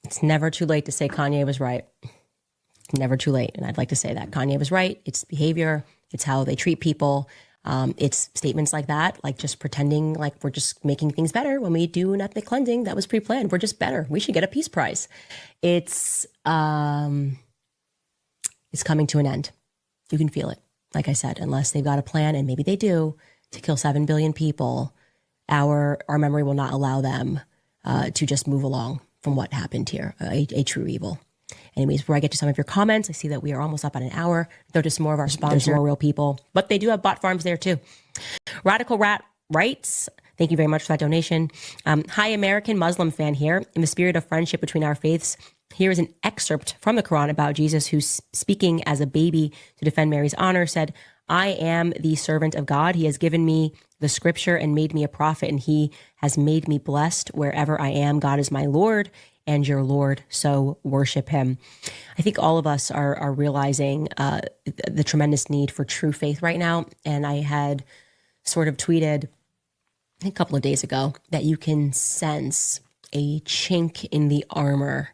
It's never too late to say Kanye was right. Never too late. And I'd like to say that Kanye was right. It's behavior. It's how they treat people. It's statements like that, like just pretending like we're just making things better when we do an ethnic cleansing that was pre-planned. We're just better. We should get a peace prize. It's coming to an end. You can feel it. Like I said, unless they've got a plan, and maybe they do, to kill 7 billion people, our memory will not allow them to just move along from what happened here, a true evil. Anyways, before I get to some of your comments, I see that we are almost up on an hour. Go to some more of our sponsors, more real people, but they do have bot farms there too. Radical Rat writes, thank you very much for that donation. Hi, American Muslim fan here. In the spirit of friendship between our faiths, here is an excerpt from the Quran about Jesus, who, speaking as a baby to defend Mary's honor, said, I am the servant of God. He has given me the scripture and made me a prophet, and he has made me blessed wherever I am. God is my Lord and your Lord, so worship him. I think all of us are realizing the tremendous need for true faith right now. And I had sort of tweeted a couple of days ago that you can sense a chink in the armor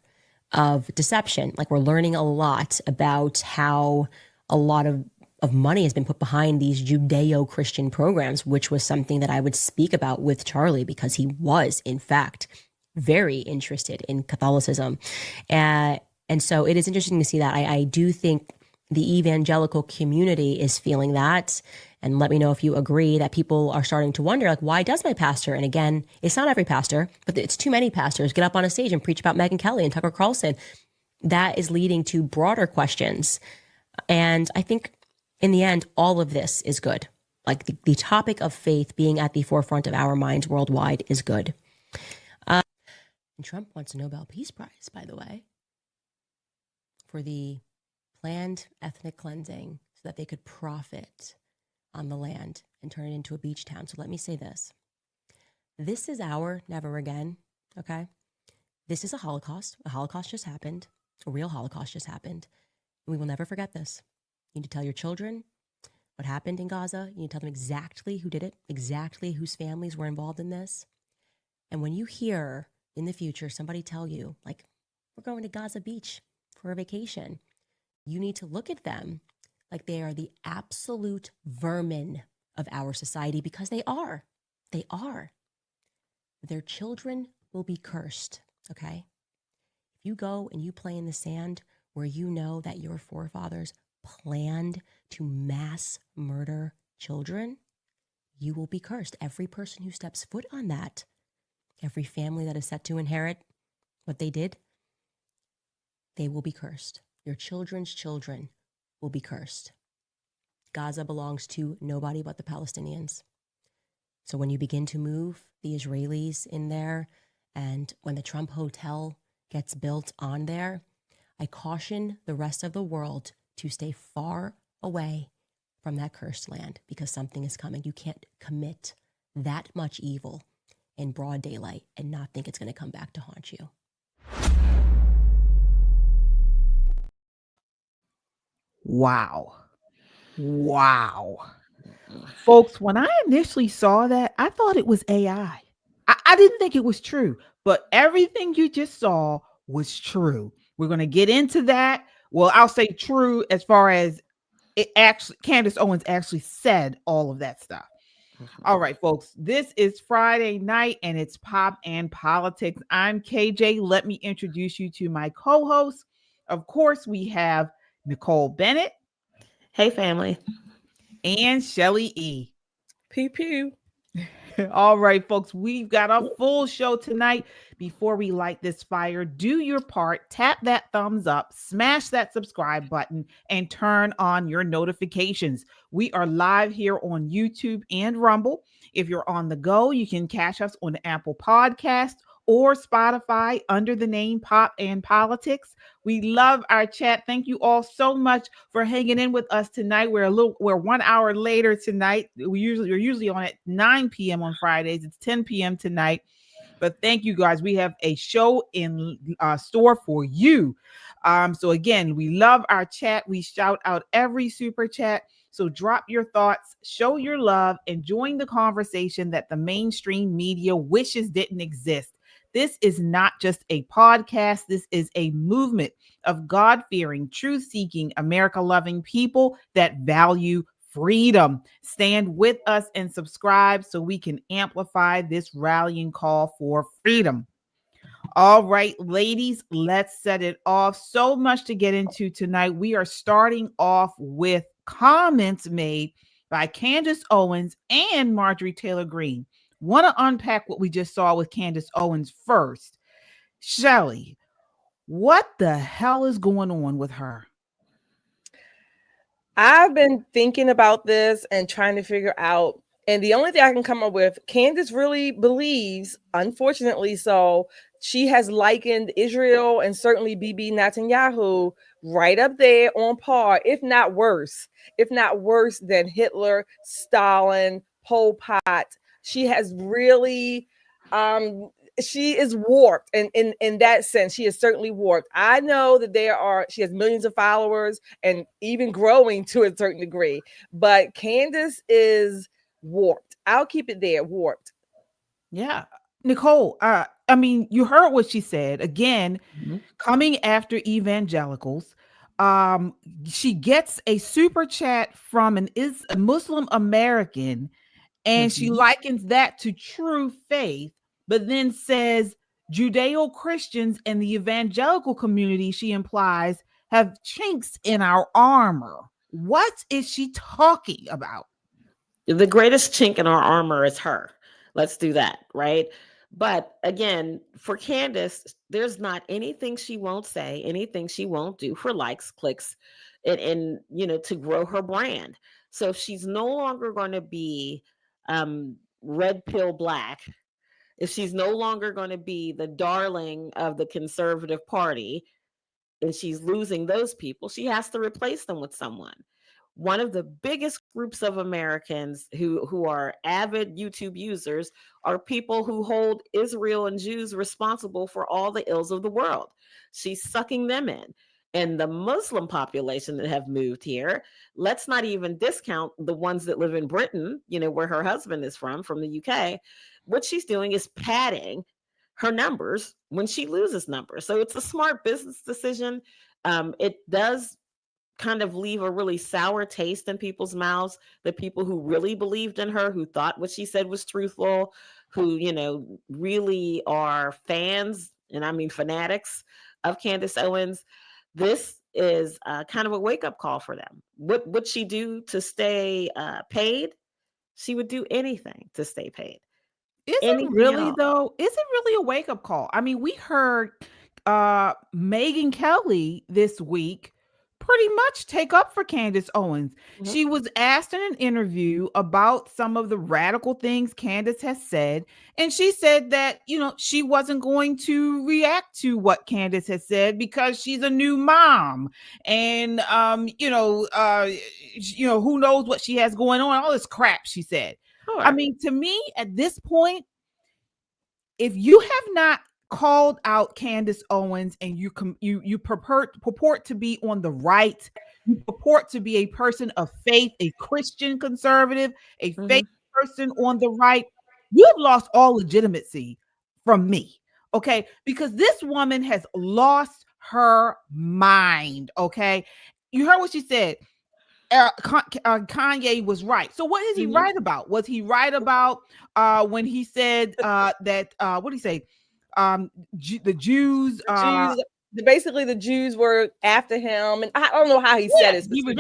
of deception. Like, we're learning a lot about how a lot of money has been put behind these Judeo-Christian programs, which was something that I would speak about with Charlie, because he was, in fact, very interested in Catholicism. And so it is interesting to see that. I do think the evangelical community is feeling that. And let me know if you agree, that people are starting to wonder, like, why does my pastor, and again, it's not every pastor, but it's too many pastors, get up on a stage and preach about Megyn Kelly and Tucker Carlson? That is leading to broader questions. And I think in the end, all of this is good. Like, the topic of faith being at the forefront of our minds worldwide is good. And Trump wants a Nobel Peace Prize, by the way, for the planned ethnic cleansing so that they could profit on the land and turn it into a beach town. So let me say this. This is our never again, okay? This is a Holocaust. A Holocaust just happened. A real Holocaust just happened. And we will never forget this. You need to tell your children what happened in Gaza. You need to tell them exactly who did it, exactly whose families were involved in this. And when you hear in the future somebody tell you, like, we're going to Gaza Beach for a vacation, you need to look at them like they are the absolute vermin of our society, because they are. They are. Their children will be cursed, okay? If you go and you play in the sand where you know that your forefathers planned to mass murder children, you will be cursed. Every person who steps foot on that, every family that is set to inherit what they did, they will be cursed. Your children's children will be cursed. Gaza belongs to nobody but the Palestinians. So when you begin to move the Israelis in there, and when the Trump hotel gets built on there, I caution the rest of the world to stay far away from that cursed land, because something is coming. You can't commit that much evil in broad daylight and not think it's going to come back to haunt you. Wow. Folks, when I initially saw that, I thought it was AI. I didn't think it was true, but everything you just saw was true. We're going to get into that. Well, I'll say true as far as it actually, Candace Owens actually said all of that stuff. All right, folks, this is Friday night and it's Pop and Politics. I'm KJ. Let me introduce you to my co-hosts. Of course, we have Nicole Bennett. Hey, family. And Shelly E. Pew pew. All right, folks, we've got a full show tonight. Before we light this fire, do your part, tap that thumbs up, smash that subscribe button, and turn on your notifications. We are live here on YouTube and Rumble. If you're on the go, you can catch us on Apple Podcast or Spotify under the name Pop and Politics. We love our chat. Thank you all so much for hanging in with us tonight. We're 1 hour later tonight. We're usually on at 9 p.m. on Fridays. It's 10 p.m. tonight. But thank you guys. We have a show in store for you. So again, we love our chat. We shout out every super chat. So drop your thoughts, show your love, and join the conversation that the mainstream media wishes didn't exist. This is not just a podcast. This is a movement of God-fearing, truth-seeking, America-loving people that value freedom. Stand with us and subscribe so we can amplify this rallying call for freedom. All right, ladies, let's set it off. So much to get into tonight. We are starting off with comments made by Candace Owens and Marjorie Taylor Greene. Want to unpack what we just saw with Candace Owens first. Shelly, what the hell is going on with her? I've been thinking about this and trying to figure out, and the only thing I can come up with, Candace really believes, unfortunately so, she has likened Israel and certainly Bibi Netanyahu right up there on par, if not worse than Hitler, Stalin, Pol Pot. She has really, she is warped, and in that sense, she is certainly warped. I know that she has millions of followers and even growing to a certain degree, but Candace is warped. I'll keep it there, warped. Yeah. Nicole, I mean, you heard what she said. Again, coming after evangelicals. She gets a super chat from a Muslim American, and she likens that to true faith, but then says Judeo-Christians and the evangelical community, she implies, have chinks in our armor. What is she talking about? The greatest chink in our armor is her. Let's do that, right? But again, for Candace, there's not anything she won't say, anything she won't do for likes, clicks, and to grow her brand. So if she's no longer going to be red pill black, if she's no longer going to be the darling of the conservative party, and she's losing those people, she has to replace them with someone. One of the biggest groups of Americans who are avid YouTube users are people who hold Israel and Jews responsible for all the ills of the world. She's sucking them in. And the Muslim population that have moved here, let's not even discount the ones that live in Britain, where her husband is from the UK. What she's doing is padding her numbers when she loses numbers. So it's a smart business decision. It does kind of leave a really sour taste in people's mouths, the people who really believed in her, who thought what she said was truthful, who, really are fans, and I mean fanatics of Candace Owens. This is kind of a wake-up call for them. What would she do to stay paid? She would do anything to stay paid. Is it really a wake-up call? I mean, we heard Megyn Kelly this week pretty much take up for Candace Owens. Mm-hmm. She was asked in an interview about some of the radical things Candace has said, and she said that, she wasn't going to react to what Candace has said because she's a new mom, and who knows what she has going on, all this crap she said. Sure. I mean, to me, at this point, if you have not called out Candace Owens and you purport to be on the right, you purport to be a person of faith, a Christian conservative, a faith person on the right, you have lost all legitimacy from me, okay? Because this woman has lost her mind, okay? You heard what she said. Kanye was right. So what is he right about? Was he right about when he said that what did he say? The Jews, basically the Jews were after him, and I don't know how he said it. He was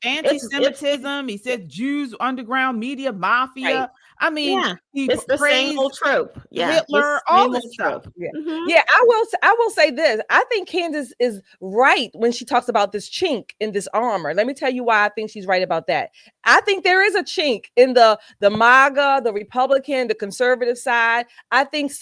anti-Semitism. He said Jews, underground media, mafia. Right. I mean, it's the same old trope. Hitler, all this stuff. I will say this. I think Candace is right when she talks about this chink in this armor. Let me tell you why I think she's right about that. I think there is a chink in the MAGA, the Republican, the conservative side. I think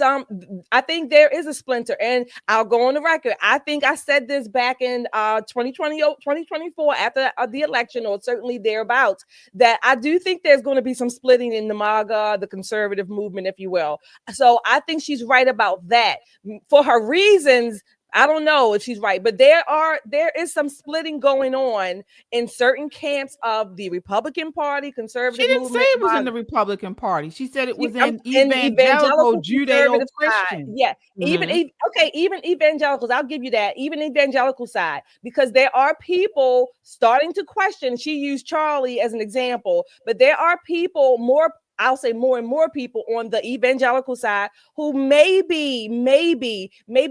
there is a splinter, and I'll go on the record. I think I said this back in 2024 after the election, or certainly thereabouts, that I do think there's going to be some splitting in the MAGA, the conservative movement, if you will. So I think she's right about that. For her reasons, I don't know if she's right, but there is some splitting going on in certain camps of the Republican Party, conservative She didn't movement. say it was in the Republican Party. She said it was in the evangelical conservative Judeo-Christian. side. Yeah, even evangelicals, I'll give you that. Even evangelical side, because there are people starting to question. She used Charlie as an example, but there are people I'll say more and more people on the evangelical side who maybe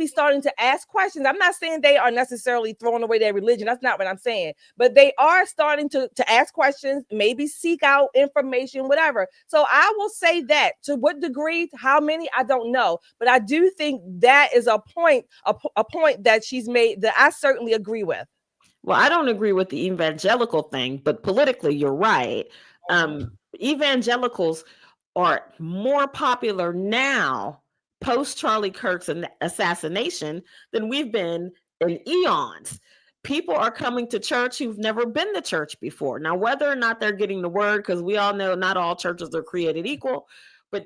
starting to ask questions. I'm not saying they are necessarily throwing away their religion. That's not what I'm saying. But they are starting to ask questions, maybe seek out information, whatever. So I will say that. To what degree, how many, I don't know. But I do think that is a point that she's made that I certainly agree with. Well, I don't agree with the evangelical thing, but politically, you're right. Evangelicals are more popular now post Charlie Kirk's assassination than we've been in eons. People are coming to church who've never been to church before. Now, whether or not they're getting the word, because we all know not all churches are created equal, but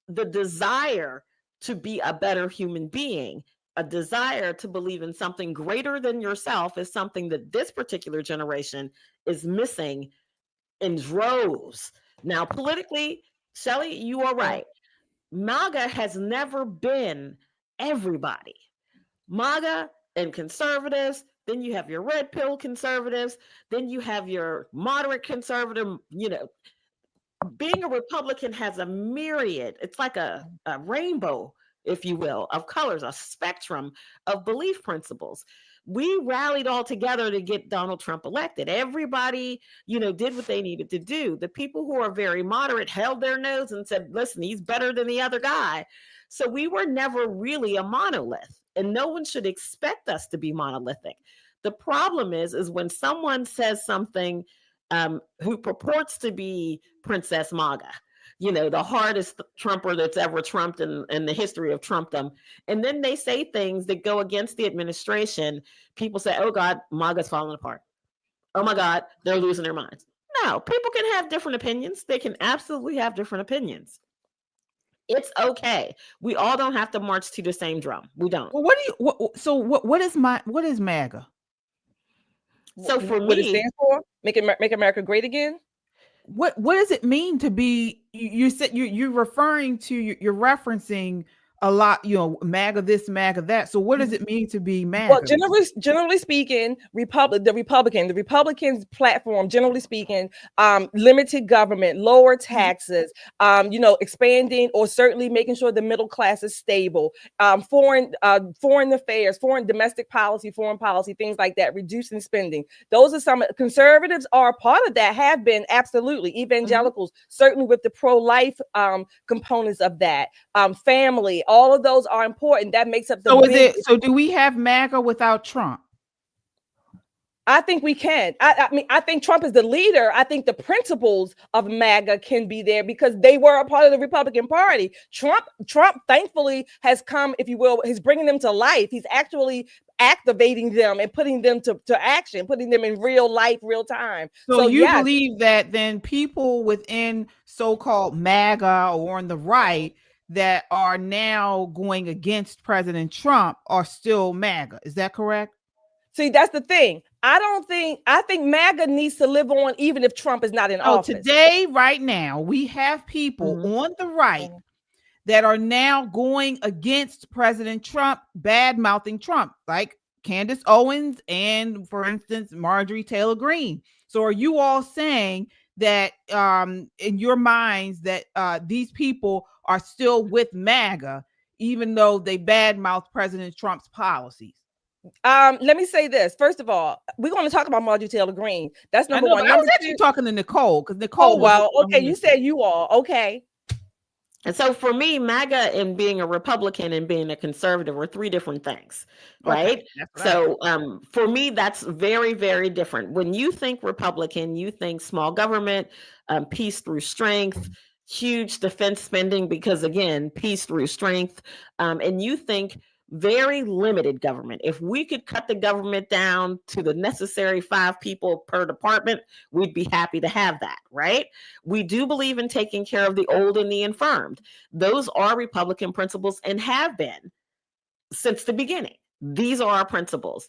the desire to be a better human being, a desire to believe in something greater than yourself, is something that this particular generation is missing in droves. Now, politically, Shelley, you are right. MAGA has never been everybody. MAGA and conservatives, then you have your red pill conservatives, then you have your moderate conservative. Being a Republican has a myriad, it's like a rainbow, if you will, of colors, a spectrum of belief principles. We rallied all together to get Donald Trump elected. Everybody, did what they needed to do. The people who are very moderate held their nose and said, listen, he's better than the other guy. So we were never really a monolith, and no one should expect us to be monolithic. The problem is when someone says something who purports to be Princess MAGA, the hardest Trumper that's ever Trumped in the history of Trumpdom. And then they say things that go against the administration. People say, oh God, MAGA's falling apart. Oh my God, they're losing their minds. No, people can have different opinions. They can absolutely have different opinions. It's okay. We all don't have to march to the same drum. We don't. Well, what is MAGA? So for what me, it stands for? Make America great again. What does it mean to be? You said you're referring to, you're referencing a lot, MAGA this, MAGA that. So what does it mean to be MAGA? Well, generally speaking, the Republicans' platform, generally speaking, limited government, lower taxes, expanding or certainly making sure the middle class is stable, foreign affairs, foreign domestic policy, foreign policy, things like that, reducing spending. Those are some. Conservatives are part of that, have been, absolutely. Evangelicals, certainly with the pro-life components of that, family. All of those are important. That makes up the. So do we have MAGA without Trump? I think we can. I think Trump is the leader. I think the principles of MAGA can be there because they were a part of the Republican Party. Trump, thankfully, has come, if you will, he's bringing them to life. He's actually activating them and putting them to action, putting them in real life, real time. So you believe that then people within so-called MAGA or on the right that are now going against President Trump are still MAGA. Is that correct? See, that's the thing. I think MAGA needs to live on even if Trump is not in office. Today, right now, we have people on the right that are now going against President Trump, bad-mouthing Trump, like Candace Owens and, for instance, Marjorie Taylor Greene. So are you all saying that in your minds that these people are still with MAGA, even though they badmouth President Trump's policies? Let me say this. First of all, we're going to talk about Marjorie Taylor Greene. That's number one. I was actually talking to Nicole because Nicole. Oh, well, okay. You said you all. Okay. And so for me, MAGA and being a Republican and being a conservative are three different things, right? So for me, that's very, very different. When you think Republican, you think small government, peace through strength, huge defense spending, because again, peace through strength, and you think very limited government. If we could cut the government down to the necessary 5 people per department, we'd be happy to have that, right? We do believe in taking care of the old and the infirmed. Those are Republican principles and have been since the beginning. These are our principles.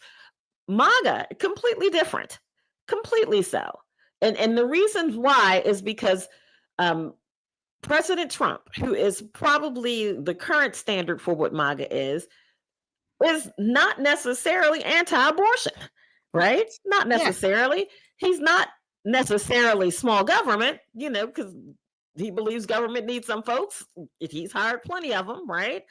MAGA, completely different, completely so. And the reason why is because President Trump, who is probably the current standard for what MAGA is not necessarily anti-abortion, right? Not necessarily. He's not necessarily small government, because he believes government needs some folks. He's hired plenty of them, right?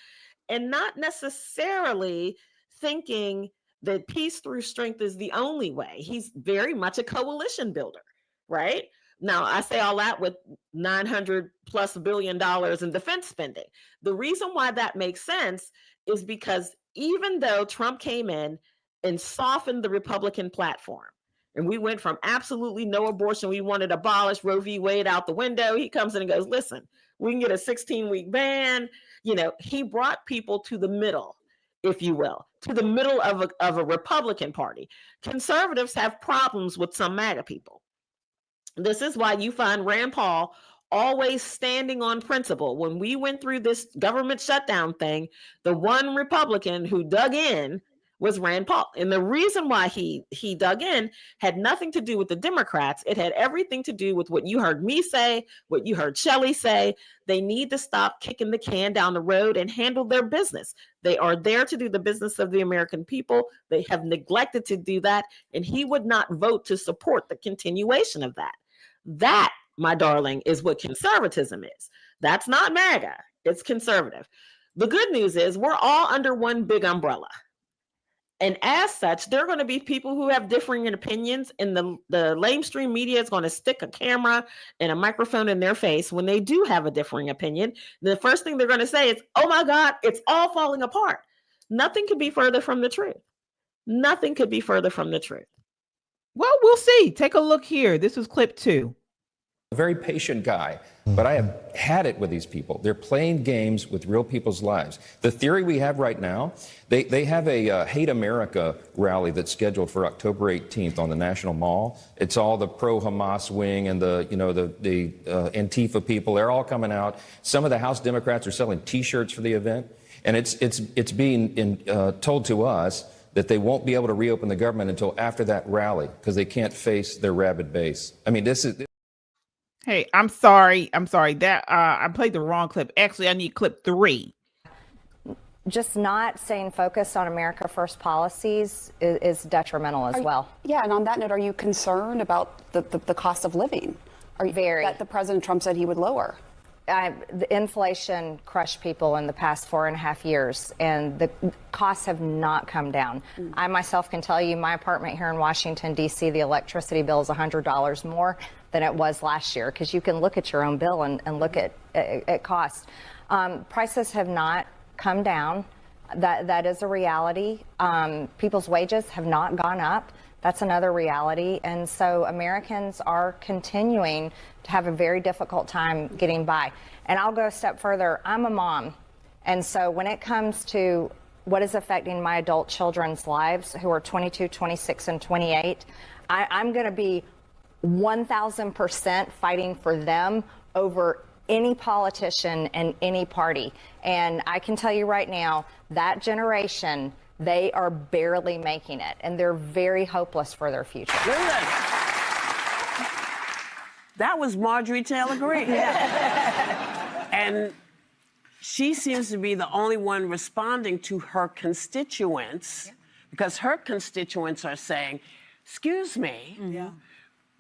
And not necessarily thinking that peace through strength is the only way. He's very much a coalition builder, right? Now, I say all that with $900+ billion in defense spending. The reason why that makes sense is because even though Trump came in and softened the Republican platform, and we went from absolutely no abortion, we wanted to abolish Roe v. Wade out the window, he comes in and goes, listen, we can get a 16-week ban. He brought people to the middle, if you will, to the middle of a Republican Party. Conservatives have problems with some MAGA people. This is why you find Rand Paul always standing on principle. When we went through this government shutdown thing, the one Republican who dug in was Rand Paul. And the reason why he dug in had nothing to do with the Democrats. It had everything to do with what you heard me say, what you heard Shelley say. They need to stop kicking the can down the road and handle their business. They are there to do the business of the American people. They have neglected to do that. And he would not vote to support the continuation of that. That, my darling, is what conservatism is. That's not MAGA. It's conservative. The good news is we're all under one big umbrella. And as such, there are going to be people who have differing opinions, and the lamestream media is going to stick a camera and a microphone in their face when they do have a differing opinion. The first thing they're going to say is, oh my God, it's all falling apart. Nothing could be further from the truth. Nothing could be further from the truth. Well, we'll see. Take a look here. This was clip 2. A very patient guy, but I have had it with these people. They're playing games with real people's lives. The theory we have right now, they have a Hate America rally that's scheduled for October 18th on the National Mall. It's all the pro-Hamas wing and the Antifa people. They're all coming out. Some of the House Democrats are selling T-shirts for the event, and it's being told to us that they won't be able to reopen the government until after that rally because they can't face their rabid base. I mean, this is. Hey, I'm sorry. That I played the wrong clip. Actually, I need clip 3. Just not staying focused on America First policies is detrimental as well. Yeah, and on that note, are you concerned about the cost of living? Very. That the President Trump said he would lower? The inflation crushed people in the past 4.5 years, and the costs have not come down. I myself can tell you my apartment here in Washington, D.C., the electricity bill is $100 more than it was last year, because you can look at your own bill and look at cost. Prices have not come down. That is a reality. People's wages have not gone up. That's another reality. And so Americans are continuing to have a very difficult time getting by. And I'll go a step further. I'm a mom. And so when it comes to what is affecting my adult children's lives, who are 22, 26, and 28, I'm going to be 1,000% fighting for them over any politician and any party. And I can tell you right now, that generation, they are barely making it, and they're very hopeless for their future. That was Marjorie Taylor Greene. And she seems to be the only one responding to her constituents, because her constituents are saying, excuse me,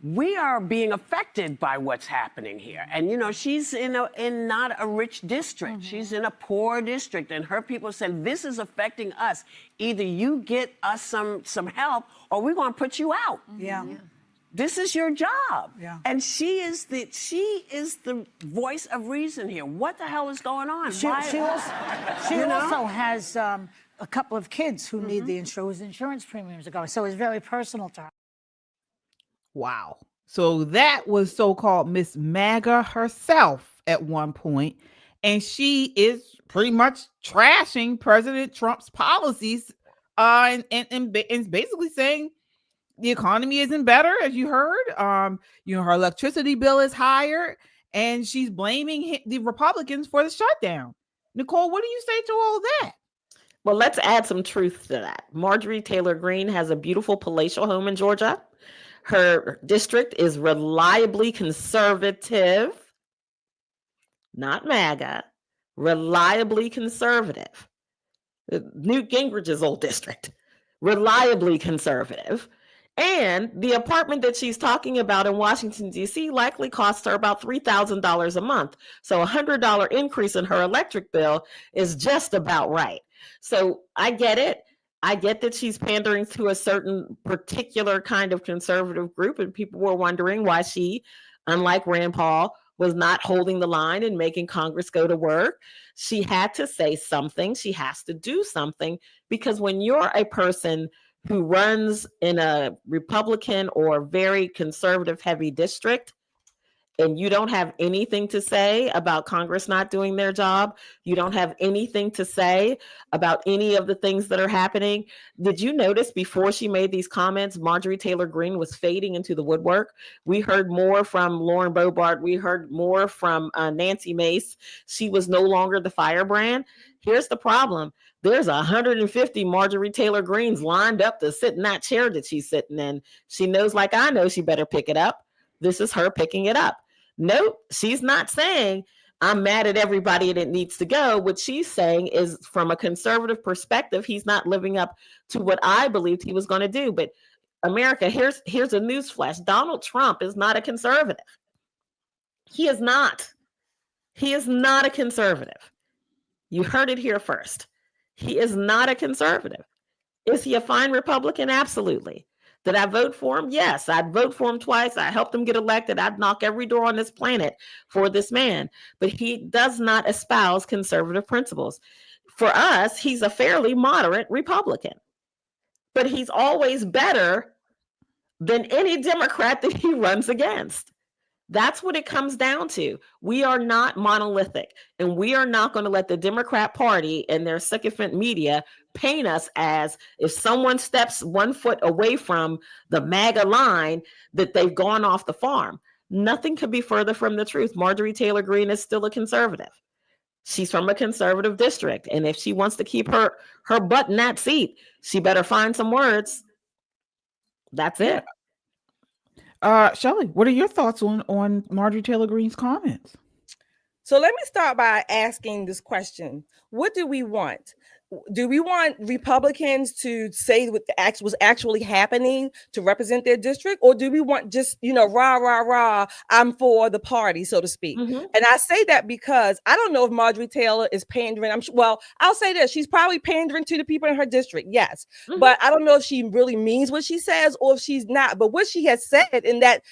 we are being affected by what's happening here. And, she's in not a rich district. She's in a poor district. And her people said, this is affecting us. Either you get us some help or we're going to put you out. This is your job. And she is the voice of reason here. What the hell is going on? She also has a couple of kids who need the insurance premiums are going. So it's very personal to her. Wow. So that was so-called Miss MAGA herself at one point, and she is pretty much trashing President Trump's policies, and basically saying the economy isn't better, as you heard. Her electricity bill is higher, and she's blaming the Republicans for the shutdown. Nicole, what do you say to all that? Well, let's add some truth to that. Marjorie Taylor Greene has a beautiful palatial home in Georgia. Her district is reliably conservative, not MAGA, reliably conservative. Newt Gingrich's old district, reliably conservative. And the apartment that she's talking about in Washington, D.C. likely costs her about $3,000 a month. So a $100 increase in her electric bill is just about right. So I get it. I get that she's pandering to a certain particular kind of conservative group, and people were wondering why she, unlike Rand Paul, was not holding the line and making Congress go to work. She had to say something. She has to do something, because when you're a person who runs in a Republican or very conservative heavy district, and you don't have anything to say about Congress not doing their job, you don't have anything to say about any of the things that are happening. Did you notice before she made these comments, Marjorie Taylor Greene was fading into the woodwork? We heard more from Lauren Boebert. We heard more from Nancy Mace. She was no longer the firebrand. Here's the problem. There's 150 Marjorie Taylor Greenes lined up to sit in that chair that she's sitting in. She knows, like I know, she better pick it up. This is her picking it up. Nope, she's not saying I'm mad at everybody and it needs to go. What she's saying is, from a conservative perspective, he's not living up to what I believed he was going to do. But America, here's a newsflash. Donald Trump is not a conservative. He is not. He is not a conservative. You heard it here first. He is not a conservative. Is he a fine Republican? Absolutely. Did I vote for him? Yes, I'd vote for him twice. I helped him get elected. I'd knock every door on this planet for this man. But he does not espouse conservative principles. For us, he's a fairly moderate Republican. But he's always better than any Democrat that he runs against. That's what it comes down to. We are not monolithic, and we are not going to let the Democrat Party and their sycophant media paint us as, if someone steps 1 foot away from the MAGA line, that they've gone off the farm. Nothing could be further from the truth. Marjorie Taylor Greene is still a conservative. She's from a conservative district, and if she wants to keep her butt in that seat, she better find some words. That's it. Shelley, what are your thoughts on Marjorie Taylor Greene's comments? So let me start by asking this question. What do we want? Do we want Republicans to say what was actually happening to represent their district? Or do we want just, rah, rah, rah, I'm for the party, so to speak? Mm-hmm. And I say that because I don't know if Marjorie Taylor is pandering. I'll say this. She's probably pandering to the people in her district. Yes. Mm-hmm. But I don't know if she really means what she says or if she's not. But what she has said in that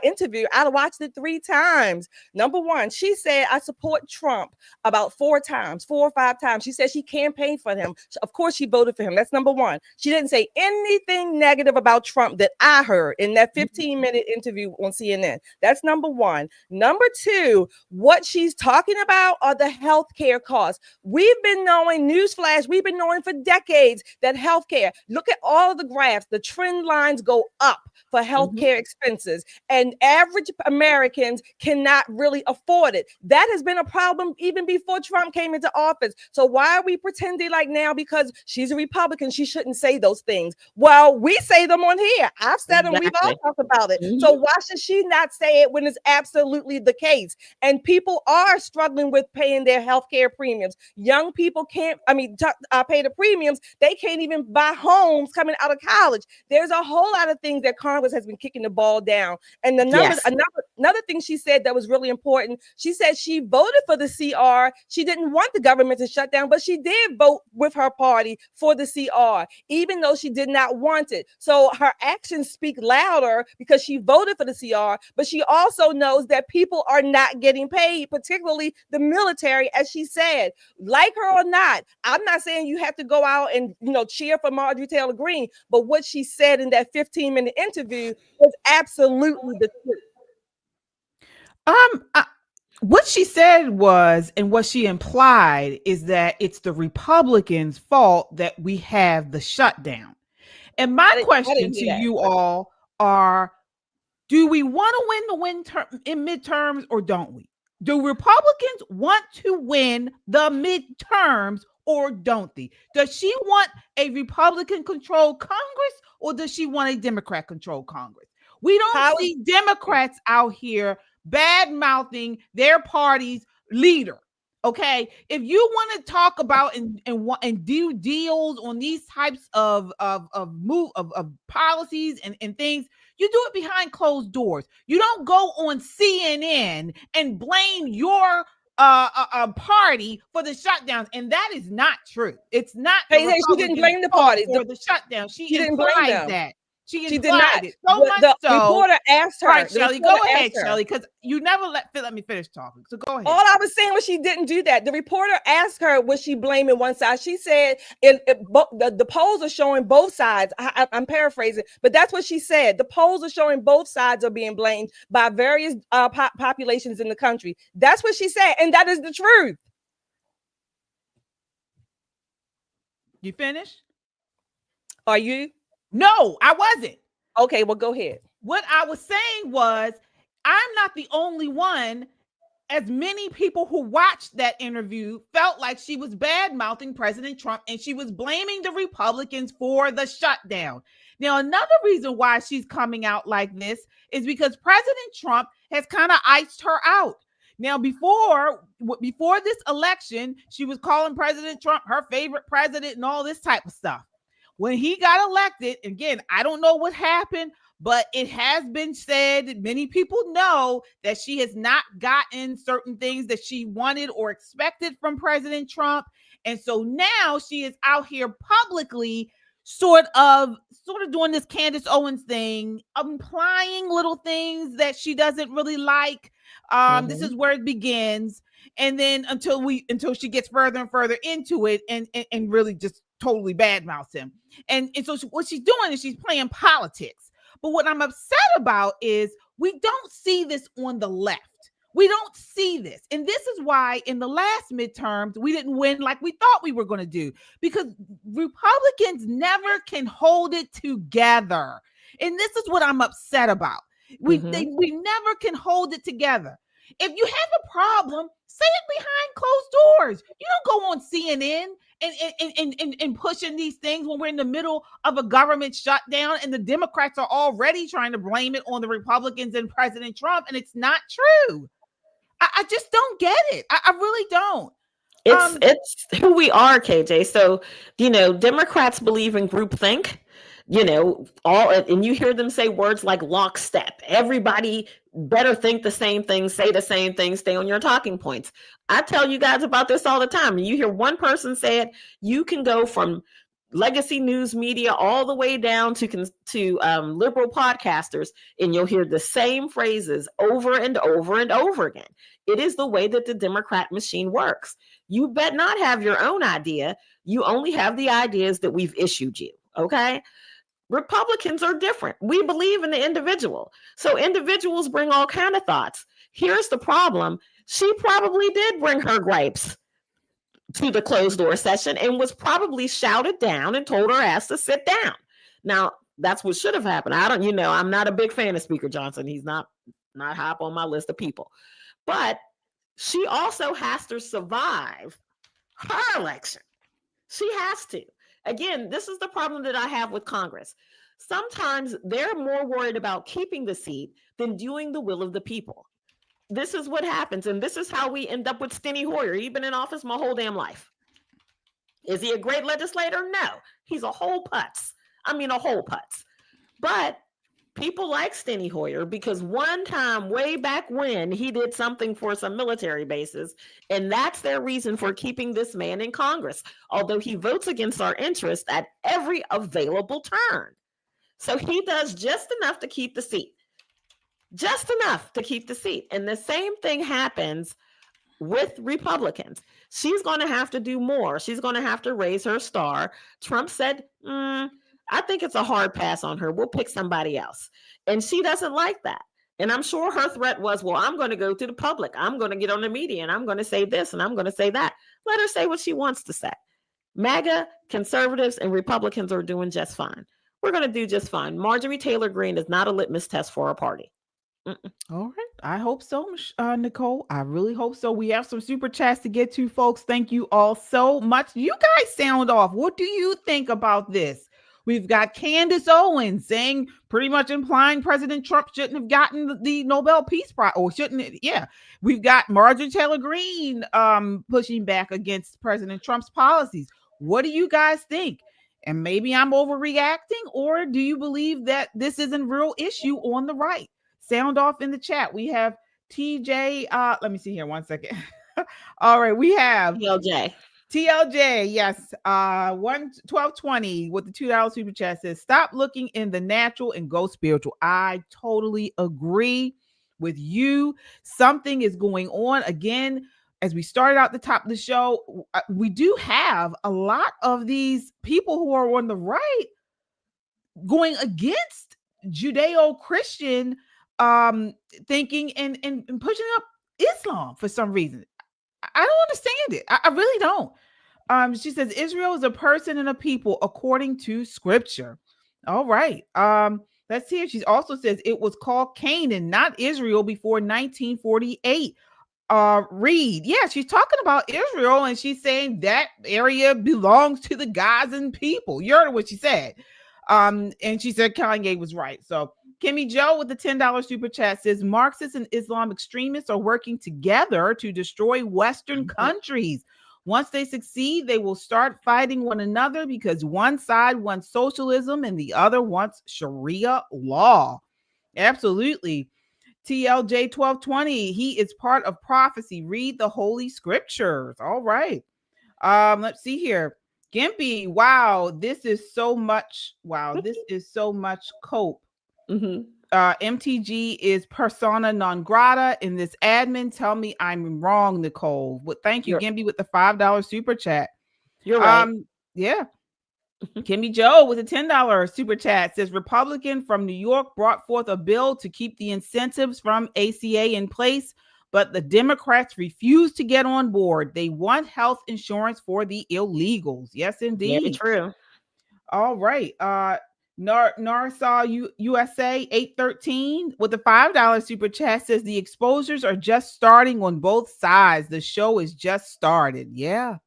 interview, I watched it 3 times. Number one, she said, I support Trump about 4 or 5 times. She said she campaigned for him. Of course, she voted for him. That's number one. She didn't say anything negative about Trump that I heard in that 15-minute interview on CNN. That's number one. Number two, what she's talking about are the healthcare costs. We've been knowing, newsflash, we've been knowing for decades that healthcare, look at all of the graphs, the trend lines go up for healthcare expenses, and average Americans cannot really afford it. That has been a problem even before Trump came into office. So why are we pretending like now because she's a Republican, she shouldn't say those things? Well, we say them on here. I've said them. We've all talked about it. Mm-hmm. So why should she not say it when it's absolutely the case? And people are struggling with paying their healthcare premiums. Young people can't, pay the premiums. They can't even buy homes coming out of college. There's a whole lot of things that Congress has been kicking the ball down. And another thing she said that was really important, she said she voted for the CR. She didn't want the government to shut down, but she did vote with her party for the CR, even though she did not want it. So her actions speak louder because she voted for the CR, but she also knows that people are not getting paid, particularly the military, as she said. Like her or not, I'm not saying you have to go out and cheer for Marjorie Taylor Greene, but what she said in that 15-minute interview was absolutely the truth. What she said was, and what she implied is that it's the Republicans' fault that we have the shutdown. And my question to you all are, do we want to win in midterms or don't we? Do Republicans want to win the midterms or don't they? Does she want a Republican-controlled Congress, or does she want a Democrat-controlled Congress? We don't see Democrats out here bad-mouthing their party's leader. Okay, if you want to talk about and do deals on these types of policies and things, you do it behind closed doors. You don't go on CNN and blame your party for the shutdowns, and that is not true. It's not. Hey, she didn't blame the party for the shutdown. She didn't blame them. that. She did not. It so much the so. Reporter asked her. All right, Shelley, go ahead, Shelley, because you never let me finish talking. So go ahead. All I was saying was she didn't do that. The reporter asked her, was she blaming one side? She said, the polls are showing both sides. I'm paraphrasing, but that's what she said. The polls are showing both sides are being blamed by various populations in the country. That's what she said, and that is the truth. You finished? Are you? No, I wasn't. Okay, well, go ahead. What I was saying was, I'm not the only one. As many people who watched that interview felt like she was bad-mouthing President Trump and she was blaming the Republicans for the shutdown. Now, another reason why she's coming out like this is because President Trump has kind of iced her out. Now, before this election, she was calling President Trump her favorite president and all this type of stuff. When he got elected, again, I don't know what happened, but it has been said that many people know that she has not gotten certain things that she wanted or expected from President Trump. And so now she is out here publicly sort of doing this Candace Owens thing, implying little things that she doesn't really like. This is where it begins. And then until she gets further and further into it and really just totally badmouths him. And so what she's doing is she's playing politics. But what I'm upset about is we don't see this on the left. We don't see this. And this is why in the last midterms, we didn't win like we thought we were going to do, because Republicans never can hold it together. And this is what I'm upset about. We never can hold it together. If you have a problem, say it behind closed doors. You don't go on CNN and pushing these things when we're in the middle of a government shutdown and the Democrats are already trying to blame it on the Republicans and President Trump, and it's not true. I just don't get it. I really don't. It's who we are, KJ. So, Democrats believe in groupthink. And you hear them say words like lockstep. Everybody better think the same thing, say the same thing, stay on your talking points. I tell you guys about this all the time. You hear one person say it, you can go from legacy news media all the way down to liberal podcasters, and you'll hear the same phrases over and over and over again. It is the way that the Democrat machine works. You bet not have your own idea. You only have the ideas that we've issued you, okay? Republicans are different. We believe in the individual. So individuals bring all kinds of thoughts. Here's the problem. She probably did bring her gripes to the closed door session and was probably shouted down and told her ass to sit down. Now, that's what should have happened. I'm not a big fan of Speaker Johnson. He's not high up on my list of people. But she also has to survive her election. She has to. Again, this is the problem that I have with Congress. Sometimes they're more worried about keeping the seat than doing the will of the people. This is what happens, and this is how we end up with Steny Hoyer. He's been in office my whole damn life. Is he a great legislator? No. He's a whole putz. A whole putz. But people like Steny Hoyer because one time way back when he did something for some military bases, and that's their reason for keeping this man in Congress, although he votes against our interests at every available turn. So he does just enough to keep the seat. Just enough to keep the seat. And the same thing happens with Republicans. She's going to have to do more. She's going to have to raise her star. Trump said, I think it's a hard pass on her. We'll pick somebody else. And she doesn't like that. And I'm sure her threat was, well, I'm going to go to the public. I'm going to get on the media and I'm going to say this and I'm going to say that. Let her say what she wants to say. MAGA, conservatives, and Republicans are doing just fine. We're going to do just fine. Marjorie Taylor Greene is not a litmus test for our party. All right. I hope so, Nicole. I really hope so. We have some super chats to get to, folks. Thank you all so much. You guys sound off. What do you think about this? We've got Candace Owens saying, pretty much implying President Trump shouldn't have gotten the Nobel Peace Prize, or shouldn't it? Yeah. We've got Marjorie Taylor Greene pushing back against President Trump's policies. What do you guys think? And maybe I'm overreacting, or do you believe that this is a real issue on the right? Sound off in the chat. We have TJ. Let me see here. 1 second. All right. We have TLJ. Yes. 1220 with the $2 super chat says, stop looking in the natural and go spiritual. I totally agree with you. Something is going on. Again, as we started out the top of the show, we do have a lot of these people who are on the right going against Judeo-Christian thinking and pushing up Islam for some reason. I don't understand it. I really don't. She says Israel is a person and a people according to scripture. All right. Let's see. She also says it was called Canaan, not Israel, before 1948. Read. Yeah, she's talking about Israel and she's saying that area belongs to the Gazan people. You heard what she said. And she said Kanye was right. So Kimmy Joe with the $10 super chat says Marxists and Islam extremists are working together to destroy Western countries. Once they succeed, they will start fighting one another because one side wants socialism and the other wants Sharia law. Absolutely. TLJ 1220, he is part of prophecy. Read the holy scriptures. All right. Let's see here. Gimpy, wow, this is so much. Wow, this is so much cope. MTG is persona non grata in this admin. Tell me I'm wrong, Nicole. Well, thank you, Gimpy, with the $5 super chat. You're right. Yeah. Kimmy Joe with a $10 super chat says Republican from New York brought forth a bill to keep the incentives from ACA in place, but the Democrats refuse to get on board. They want health insurance for the illegals. Yes, indeed. Very true. All right. Narsau USA 813 with a $5 super chat says the exposures are just starting on both sides. The show is just started. Yeah.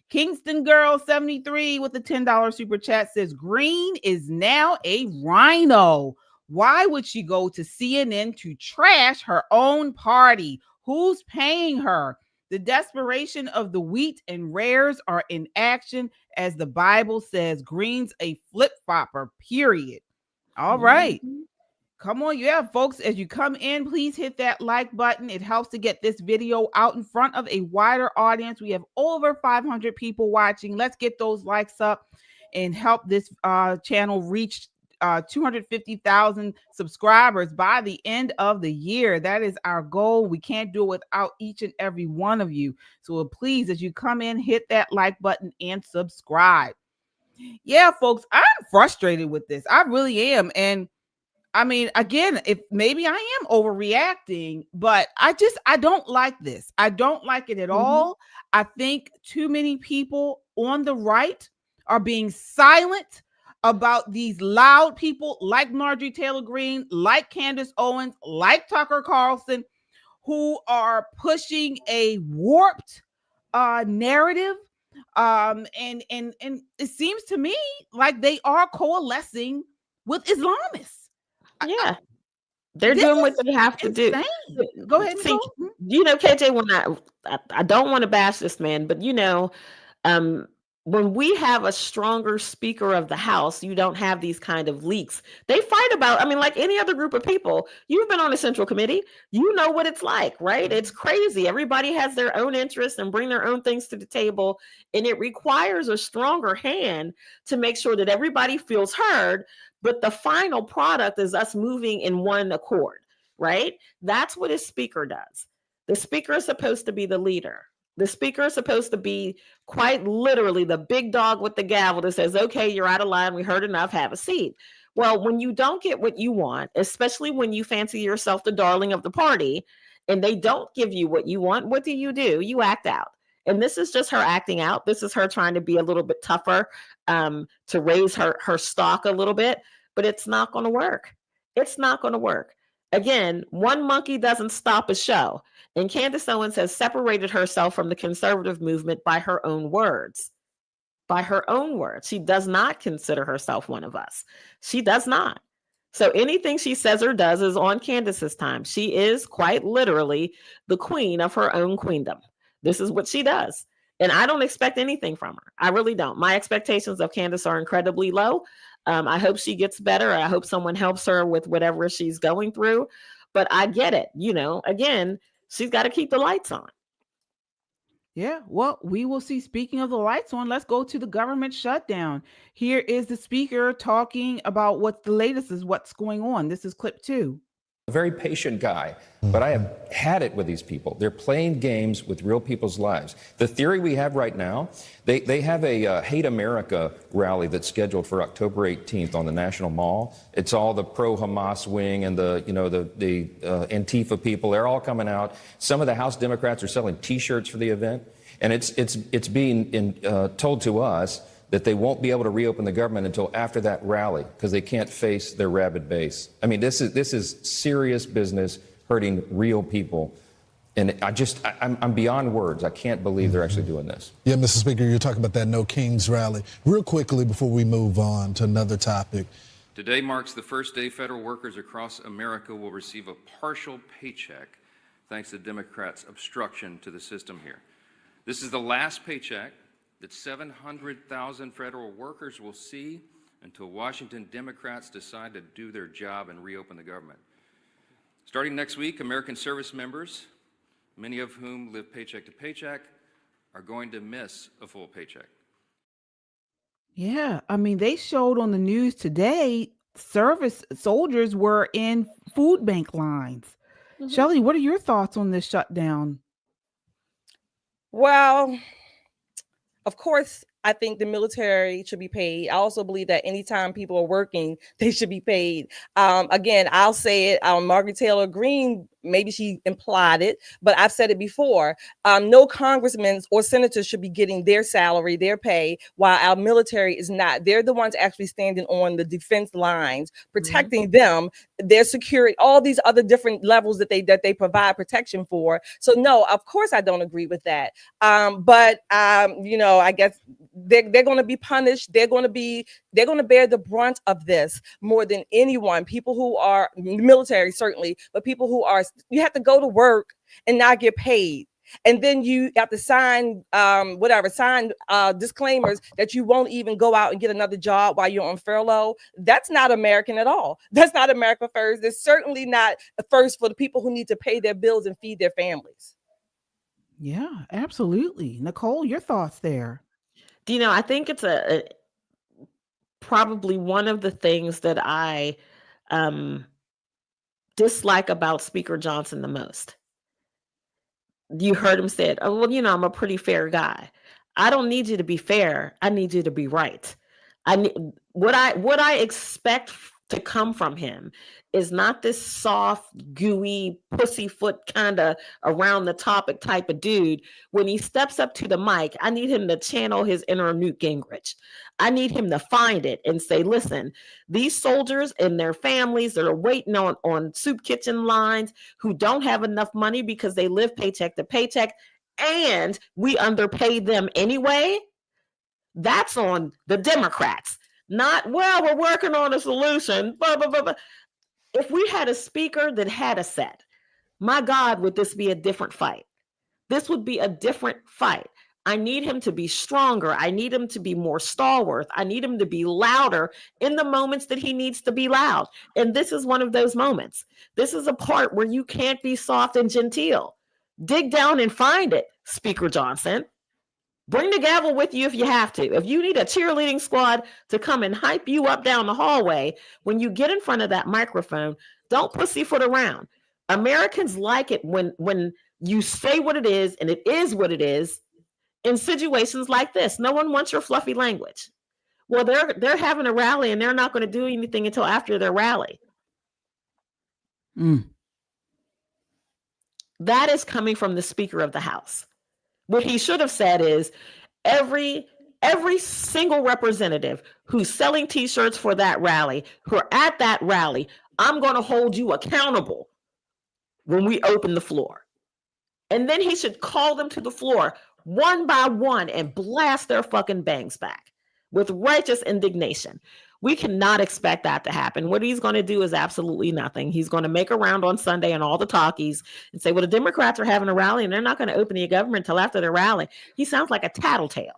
Kingston Girl 73 with the $10 super chat says Greene is now a rhino. Why would she go to CNN to trash her own party? Who's paying her? The desperation of the wheat and rares are in action, as the Bible says. Greene's a flip-flopper, period. All right. Come on. Yeah, folks, as you come in, please hit that like button. It helps to get this video out in front of a wider audience. We have over 500 people watching. Let's get those likes up and help this channel reach 250,000 subscribers by the end of the year. That is our goal. We can't do it without each and every one of you. So please, as you come in, hit that like button and subscribe. Yeah, folks, I'm frustrated with this. I really am. And I mean, again, if maybe I am overreacting, but I don't like this. I don't like it at all. I think too many people on the right are being silent about these loud people like Marjorie Taylor Greene, like Candace Owens, like Tucker Carlson, who are pushing a warped narrative. And it seems to me like they are coalescing with Islamists. Yeah, they're doing what they have to do. Go ahead. See, KJ, when I don't want to bash this man, but when we have a stronger Speaker of the House, you don't have these kind of leaks. They fight about, like any other group of people. You've been on a Central Committee. You know what it's like, right? It's crazy. Everybody has their own interests and bring their own things to the table. And it requires a stronger hand to make sure that everybody feels heard. But the final product is us moving in one accord, right? That's what a speaker does. The speaker is supposed to be the leader. The speaker is supposed to be quite literally the big dog with the gavel that says, okay, you're out of line. We heard enough. Have a seat. Well, when you don't get what you want, especially when you fancy yourself the darling of the party and they don't give you what you want, what do? You act out. And this is just her acting out. This is her trying to be a little bit tougher to raise her stock a little bit, but it's not going to work. It's not going to work. Again, one monkey doesn't stop a show. And Candace Owens has separated herself from the conservative movement by her own words. By her own words. She does not consider herself one of us. She does not. So anything she says or does is on Candace's time. She is quite literally the queen of her own queendom. This is what she does. And I don't expect anything from her. I really don't. My expectations of Candace are incredibly low. I hope she gets better. I hope someone helps her with whatever she's going through. But I get it. Again, she's got to keep the lights on. Yeah, well, we will see. Speaking of the lights on, let's go to the government shutdown. Here is the speaker talking about what the latest is, what's going on. This is clip 2. A very patient guy, but I have had it with these people. They're playing games with real people's lives. The theory we have right now, they have a Hate America rally that's scheduled for October 18th on the National Mall. It's all the pro-Hamas wing and the Antifa people. They're all coming out. Some of the House Democrats are selling T-shirts for the event, and it's being told to us that they won't be able to reopen the government until after that rally because they can't face their rabid base. I mean, this is serious business hurting real people. And I'm beyond words. I can't believe they're actually doing this. Yeah, Mr. Speaker, you're talking about that No Kings rally. Real quickly before we move on to another topic. Today marks the first day federal workers across America will receive a partial paycheck thanks to Democrats' obstruction to the system here. This is the last paycheck that 700,000 federal workers will see until Washington Democrats decide to do their job and reopen the government. Starting next week, American service members, many of whom live paycheck to paycheck, are going to miss a full paycheck. Yeah, I mean, they showed on the news today, service soldiers were in food bank lines. Shelley, what are your thoughts on this shutdown? Well, of course, I think the military should be paid. I also believe that anytime people are working, they should be paid. Again, I'll say it. Marjorie Taylor Greene, maybe she implied it, but I've said it before. No congressmen or senators should be getting their salary, their pay, while our military is not. They're the ones actually standing on the defense lines, protecting them, their security, all these other different levels that they provide protection for. So no, of course I don't agree with that. But I guess they're going to be punished. They're going to bear the brunt of this more than anyone. People who are military, certainly, but people who are, you have to go to work and not get paid. And then you have to sign disclaimers that you won't even go out and get another job while you're on furlough. That's not American at all. That's not America first. It's certainly not first for the people who need to pay their bills and feed their families. Yeah, absolutely. Nicole, your thoughts there? I think it's probably one of the things that I dislike about Speaker Johnson the most. You heard him say, "Oh, well, I'm a pretty fair guy." I don't need you to be fair. I need you to be right. What I expect to come from him is not this soft, gooey, pussyfoot kind of around the topic type of dude. When he steps up to the mic, I need him to channel his inner Newt Gingrich. I need him to find it and say, listen, these soldiers and their families that are waiting on soup kitchen lines, who don't have enough money because they live paycheck to paycheck, and we underpay them anyway, that's on the Democrats. Not, well, we're working on a solution, blah, blah, blah, blah. If we had a speaker that had a set, my God, would this be a different fight? This would be a different fight. I need him to be stronger. I need him to be more stalwart. I need him to be louder in the moments that he needs to be loud. And this is one of those moments. This is a part where you can't be soft and genteel. Dig down and find it, Speaker Johnson. Bring the gavel with you if you have to. If you need a cheerleading squad to come and hype you up down the hallway, when you get in front of that microphone, don't pussyfoot around. Americans like it when you say what it is, and it is what it is in situations like this. No one wants your fluffy language. Well, they're having a rally, and they're not going to do anything until after their rally. That is coming from the Speaker of the House. What he should have said is every every single representative who's selling t-shirts for that rally, who are at that rally, I'm going to hold you accountable when we open the floor. And then he should call them to the floor one by one and blast their fucking bangs back with righteous indignation. We cannot expect that to happen. What he's going to do is absolutely nothing. He's going to make a round on Sunday and all the talkies and say, well, the Democrats are having a rally and they're not going to open the government until after the rally. He sounds like a tattletale.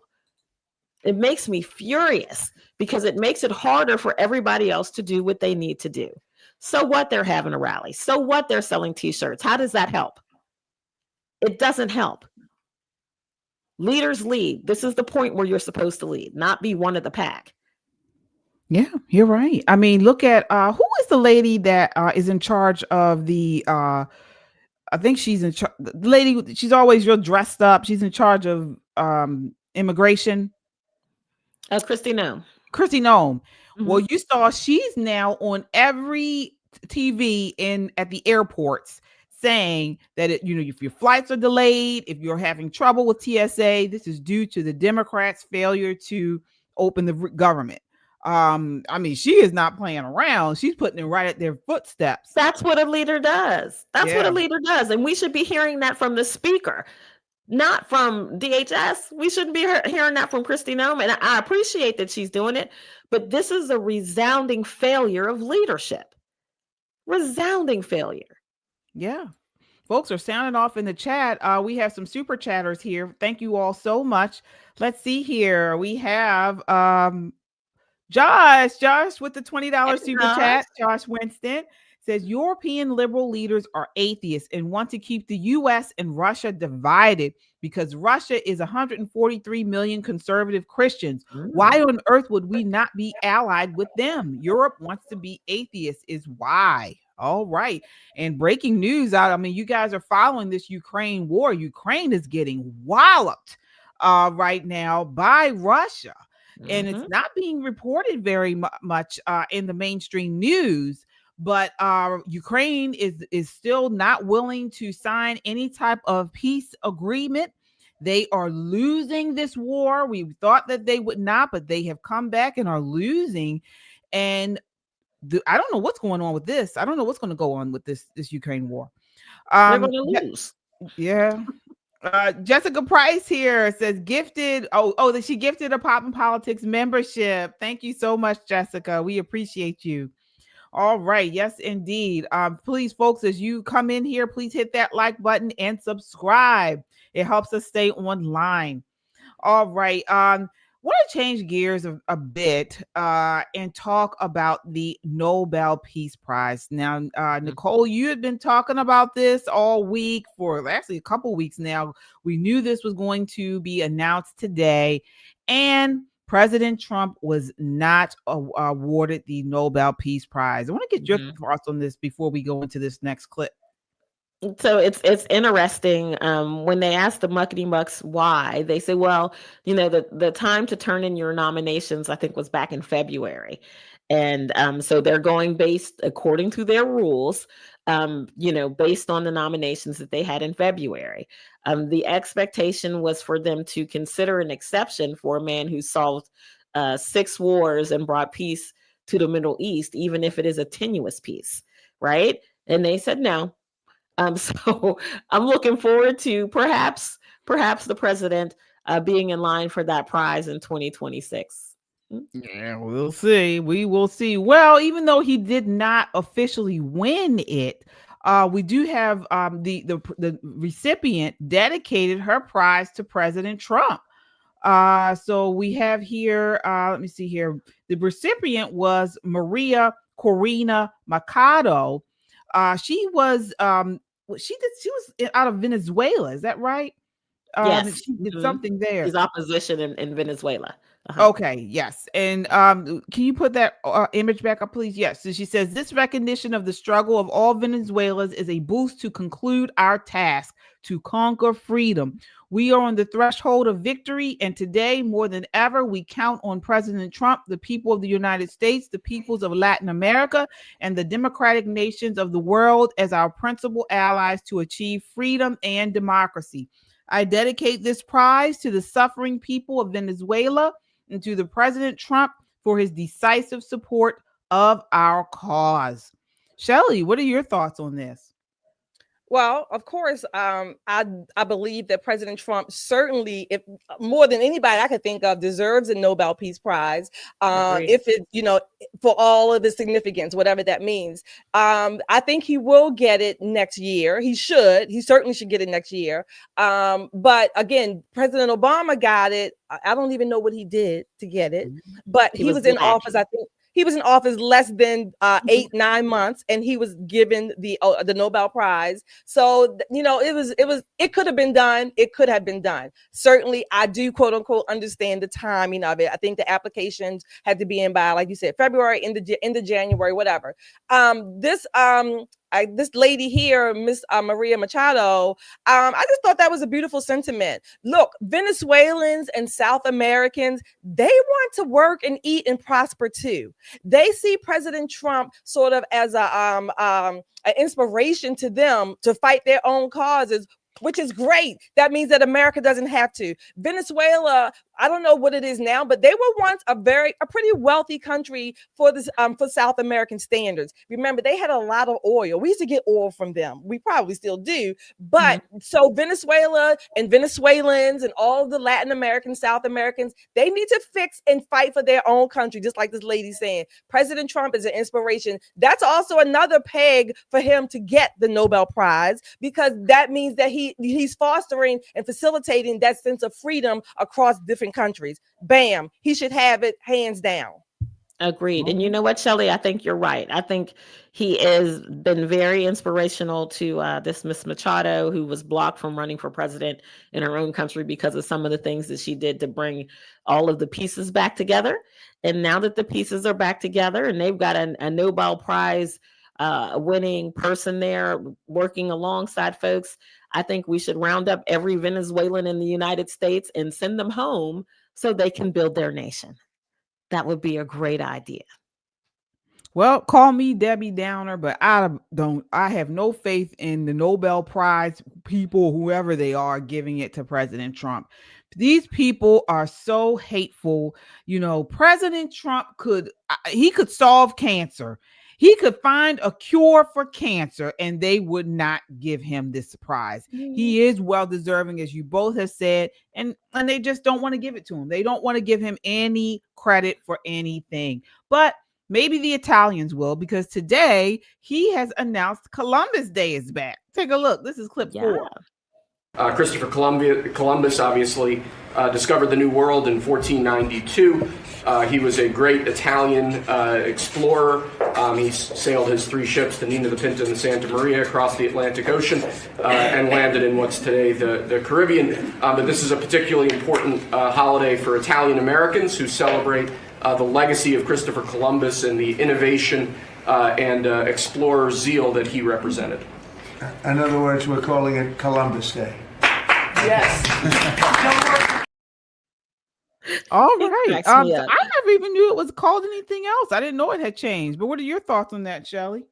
It makes me furious because it makes it harder for everybody else to do what they need to do. So what, they're having a rally? So what, they're selling t-shirts? How does that help? It doesn't help. Leaders lead. This is the point where you're supposed to lead, not be one of the pack. Yeah, you're right. I mean, look at who is the lady that is in charge of the I think she's in charge. The lady, she's always real dressed up. She's in charge of immigration. Kristi Noem. Kristi Noem. Mm-hmm. Well, you saw she's now on every TV at the airports saying that if your flights are delayed, if you're having trouble with TSA, this is due to the Democrats' failure to open the government. I mean, she is not playing around. She's putting it right at their footsteps. That's what a leader does. That's what a leader does. And we should be hearing that from the speaker, not from DHS. We shouldn't be hearing that from Kristi Noem. And I appreciate that she's doing it, but this is a resounding failure of leadership. Resounding failure. Yeah. Folks are sounding off in the chat. We have some super chatters here. Thank you all so much. Let's see here. We have Josh with the $20 super chat. Josh Winston says European liberal leaders are atheists and want to keep the U.S. and Russia divided because Russia is 143 million conservative Christians. Why on earth would we not be allied with them? Europe wants to be atheist is why. All right. And breaking news out. I mean, you guys are following this Ukraine war. Ukraine is getting walloped right now by Russia. And it's not being reported very much in the mainstream news. But Ukraine is still not willing to sign any type of peace agreement. They are losing this war. We thought that they would not, but they have come back and are losing. And I don't know what's going on with this. I don't know what's going to go on with this Ukraine war. They're going to lose. Yeah. Jessica Price here says gifted. Oh, that she gifted a Pop and Politics membership. Thank you so much, Jessica. We appreciate you. All right. Yes, indeed. Please, folks, as you come in here, please hit that like button and subscribe. It helps us stay online. All right. Want to change gears a bit and talk about the Nobel Peace Prize. Now, Nicole, you had been talking about this all week for actually a couple weeks now. We knew this was going to be announced today, and President Trump was not awarded the Nobel Peace Prize. I want to get your thoughts on this before we go into this next clip. So it's interesting when they asked the muckety mucks why, they say, well, the time to turn in your nominations, I think, was back in February. And so they're going based according to their rules, based on the nominations that they had in February. The expectation was for them to consider an exception for a man who solved 6 wars and brought peace to the Middle East, even if it is a tenuous peace, right? And they said no. So I'm looking forward to perhaps the president being in line for that prize in 2026. Yeah, we'll see. We will see. Well, even though he did not officially win it, we do have the recipient dedicated her prize to President Trump. So we have here, let me see here. The recipient was Maria Corina Machado. She was out of Venezuela. Is that right? Yes. She did something there. His opposition in Venezuela. Okay, yes. And can you put that image back up, please? Yes. So she says, this recognition of the struggle of all Venezuelans is a boost to conclude our task to conquer freedom. We are on the threshold of victory, and today, more than ever, we count on President Trump, the people of the United States, the peoples of Latin America, and the democratic nations of the world as our principal allies to achieve freedom and democracy. I dedicate this prize to the suffering people of Venezuela and to the President Trump for his decisive support of our cause. Shelley, what are your thoughts on this? Well, of course, I believe that President Trump certainly, if more than anybody I could think of, deserves a Nobel Peace Prize. If it, for all of the significance, whatever that means. I think he will get it next year. He should. He certainly should get it next year. But again, President Obama got it. I don't even know what he did to get it, but he was in office. I think. He was in office less than 8-9 months, and he was given the Nobel Prize. So it could have been done. It could have been done. Certainly, I do quote unquote understand the timing of it. I think the applications had to be in by, like you said, February, into January, whatever. This lady here, Miss Maria Machado, I just thought that was a beautiful sentiment. Look, Venezuelans and South Americans, they want to work and eat and prosper too. They see President Trump sort of as an inspiration to them to fight their own causes, which is great. That means that America doesn't have to. Venezuela, I don't know what it is now, but they were once a pretty wealthy country for South American standards. Remember, they had a lot of oil. We used to get oil from them. We probably still do. But so Venezuela and Venezuelans and all of the Latin Americans, South Americans, they need to fix and fight for their own country, just like this lady's saying. President Trump is an inspiration. That's also another peg for him to get the Nobel Prize, because that means that he's fostering and facilitating that sense of freedom across different countries. Bam, he should have it, hands down. Agreed. And you know what, Shelley, I think you're right. I think he has been very inspirational to this Miss Machado, who was blocked from running for president in her own country because of some of the things that she did to bring all of the pieces back together. And now that the pieces are back together and they've got a Nobel Prize winning person there working alongside folks, I think we should round up every Venezuelan in the United States and send them home so they can build their nation. That would be a great idea. Well, call me Debbie Downer, but I have no faith in the Nobel Prize people, whoever they are, giving it to President Trump. These people are so hateful. President Trump could solve cancer. He could find a cure for cancer, and they would not give him this prize. He is well deserving, as you both have said, and they just don't want to give it to him. They don't want to give him any credit for anything. But maybe the Italians will, because today he has announced Columbus Day is back. Take a look. This is clip 4. Christopher Columbus obviously discovered the New World in 1492. He was a great Italian explorer. He sailed his 3 ships, the Nina, the Pinta, and the Santa Maria, across the Atlantic Ocean and landed in what's today the Caribbean. But this is a particularly important holiday for Italian Americans who celebrate the legacy of Christopher Columbus and the innovation and explorer zeal that he represented. In other words, we're calling it Columbus Day. Yes. All right. I never even knew it was called anything else. I didn't know it had changed. But what are your thoughts on that, Shelley?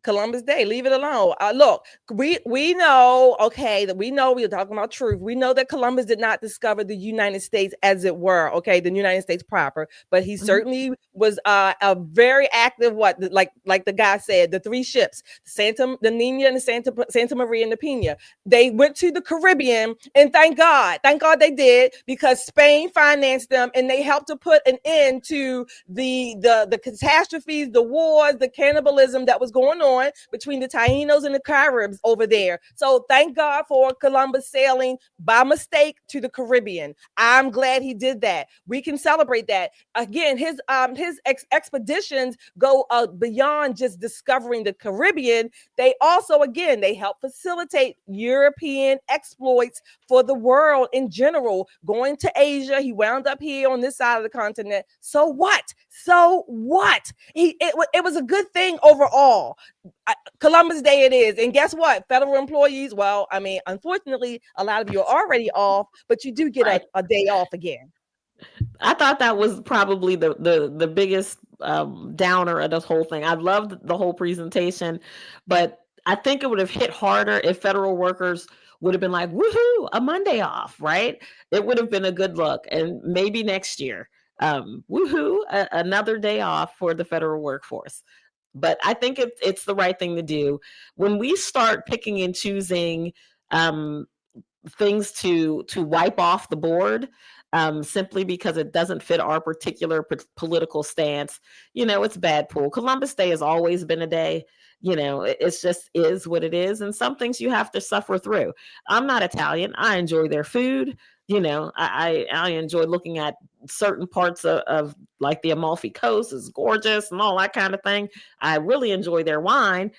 Columbus Day, leave it alone. Look, we know, okay, that we know we're talking about truth. We know that Columbus did not discover the United States, as it were, okay, the United States proper, but he certainly was a very active, like the guy said, the 3 ships, the Nina and the Santa Maria and the Pina. They went to the Caribbean, and thank God they did, because Spain financed them, and they helped to put an end to the catastrophes, the wars, the cannibalism that was going on between the Tainos and the Caribs over there. So thank God for Columbus sailing by mistake to the Caribbean. I'm glad he did that. We can celebrate that. Again, his expeditions go beyond just discovering the Caribbean. They also, again, they help facilitate European exploits for the world in general. Going to Asia, he wound up here on this side of the continent. So what? It was a good thing overall. Columbus Day it is. And guess what? Federal employees, well, I mean, unfortunately, a lot of you are already off, but you do get a day off again. I thought that was probably the biggest downer of this whole thing. I loved the whole presentation, but I think it would have hit harder if federal workers would have been like, woohoo, a Monday off, right? It would have been a good look. And maybe next year, woohoo, another day off for the federal workforce. But I think it's the right thing to do. When we start picking and choosing things to wipe off the board, simply because it doesn't fit our particular political stance, it's bad pool. Columbus Day has always been a day, it's just is what it is. And some things you have to suffer through. I'm not Italian. I enjoy their food. I enjoy looking at certain parts of like the Amalfi Coast is gorgeous and all that kind of thing. I really enjoy their wine.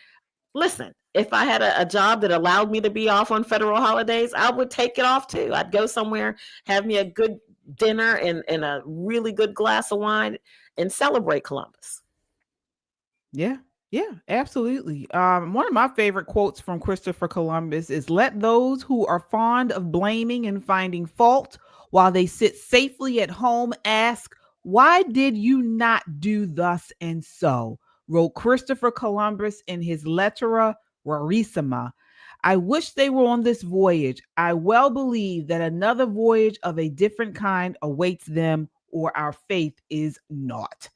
Listen, if I had a job that allowed me to be off on federal holidays, I would take it off too. I'd go somewhere, have me a good dinner and a really good glass of wine and celebrate Columbus. Yeah, absolutely. One of my favorite quotes from Christopher Columbus is, "Let those who are fond of blaming and finding fault while they sit safely at home ask, why did you not do thus and so?" wrote Christopher Columbus in his Lettera Rarissima. "I wish they were on this voyage. I well believe that another voyage of a different kind awaits them, or our faith is naught."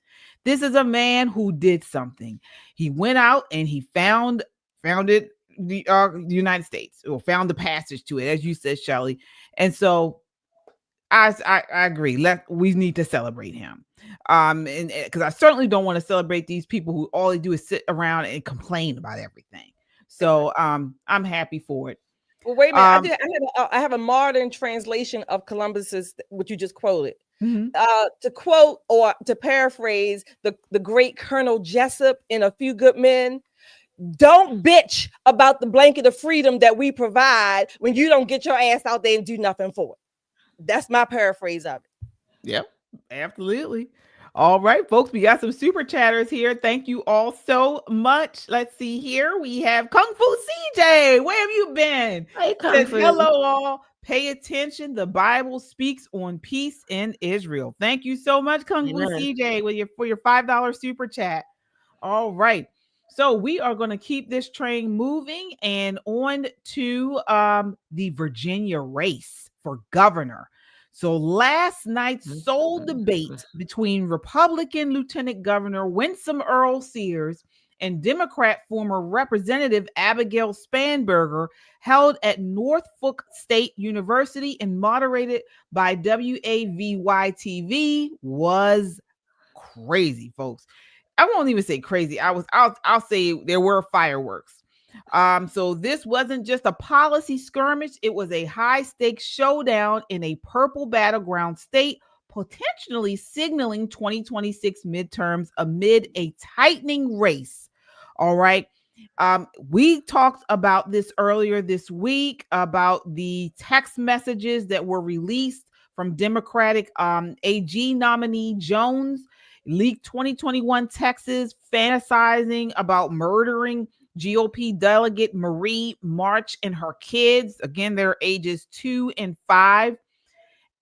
This is a man who did something. He went out and he founded the United States, or found the passage to it, as you said, Shelley. And so I agree. We need to celebrate him. And because I certainly don't want to celebrate these people who all they do is sit around and complain about everything. So I'm happy for it. Well, wait a minute. I have a modern translation of Columbus's, what you just quoted. Mm-hmm. To quote or to paraphrase the great Colonel Jessup in A Few Good Men, don't bitch about the blanket of freedom that we provide when you don't get your ass out there and do nothing for it. That's my paraphrase of it. Yep, absolutely. All right, folks, we got some super chatters here. Thank you all so much. Let's see here. We have Kung Fu CJ. Where have you been? Hey, Kung Fu. Hello, all. Pay attention. The Bible speaks on peace in Israel. Thank you so much, Kung Fu CJ, for your $5 super chat. All right. So we are going to keep this train moving and on to the Virginia race for governor. So last night's sole debate between Republican Lieutenant Governor Winsome Earl Sears and Democrat former Representative Abigail Spanberger held at Norfolk State University and moderated by WAVY-TV was crazy, folks. I won't even say crazy. I'll say there were fireworks. So this wasn't just a policy skirmish. It was a high stakes showdown in a purple battleground state, potentially signaling 2026 midterms amid a tightening race. All right. We talked about this earlier this week about the text messages that were released from Democratic AG nominee Jones, leaked 2021 texts fantasizing about murdering GOP delegate Marie March and her kids. Again, their ages 2 and 5.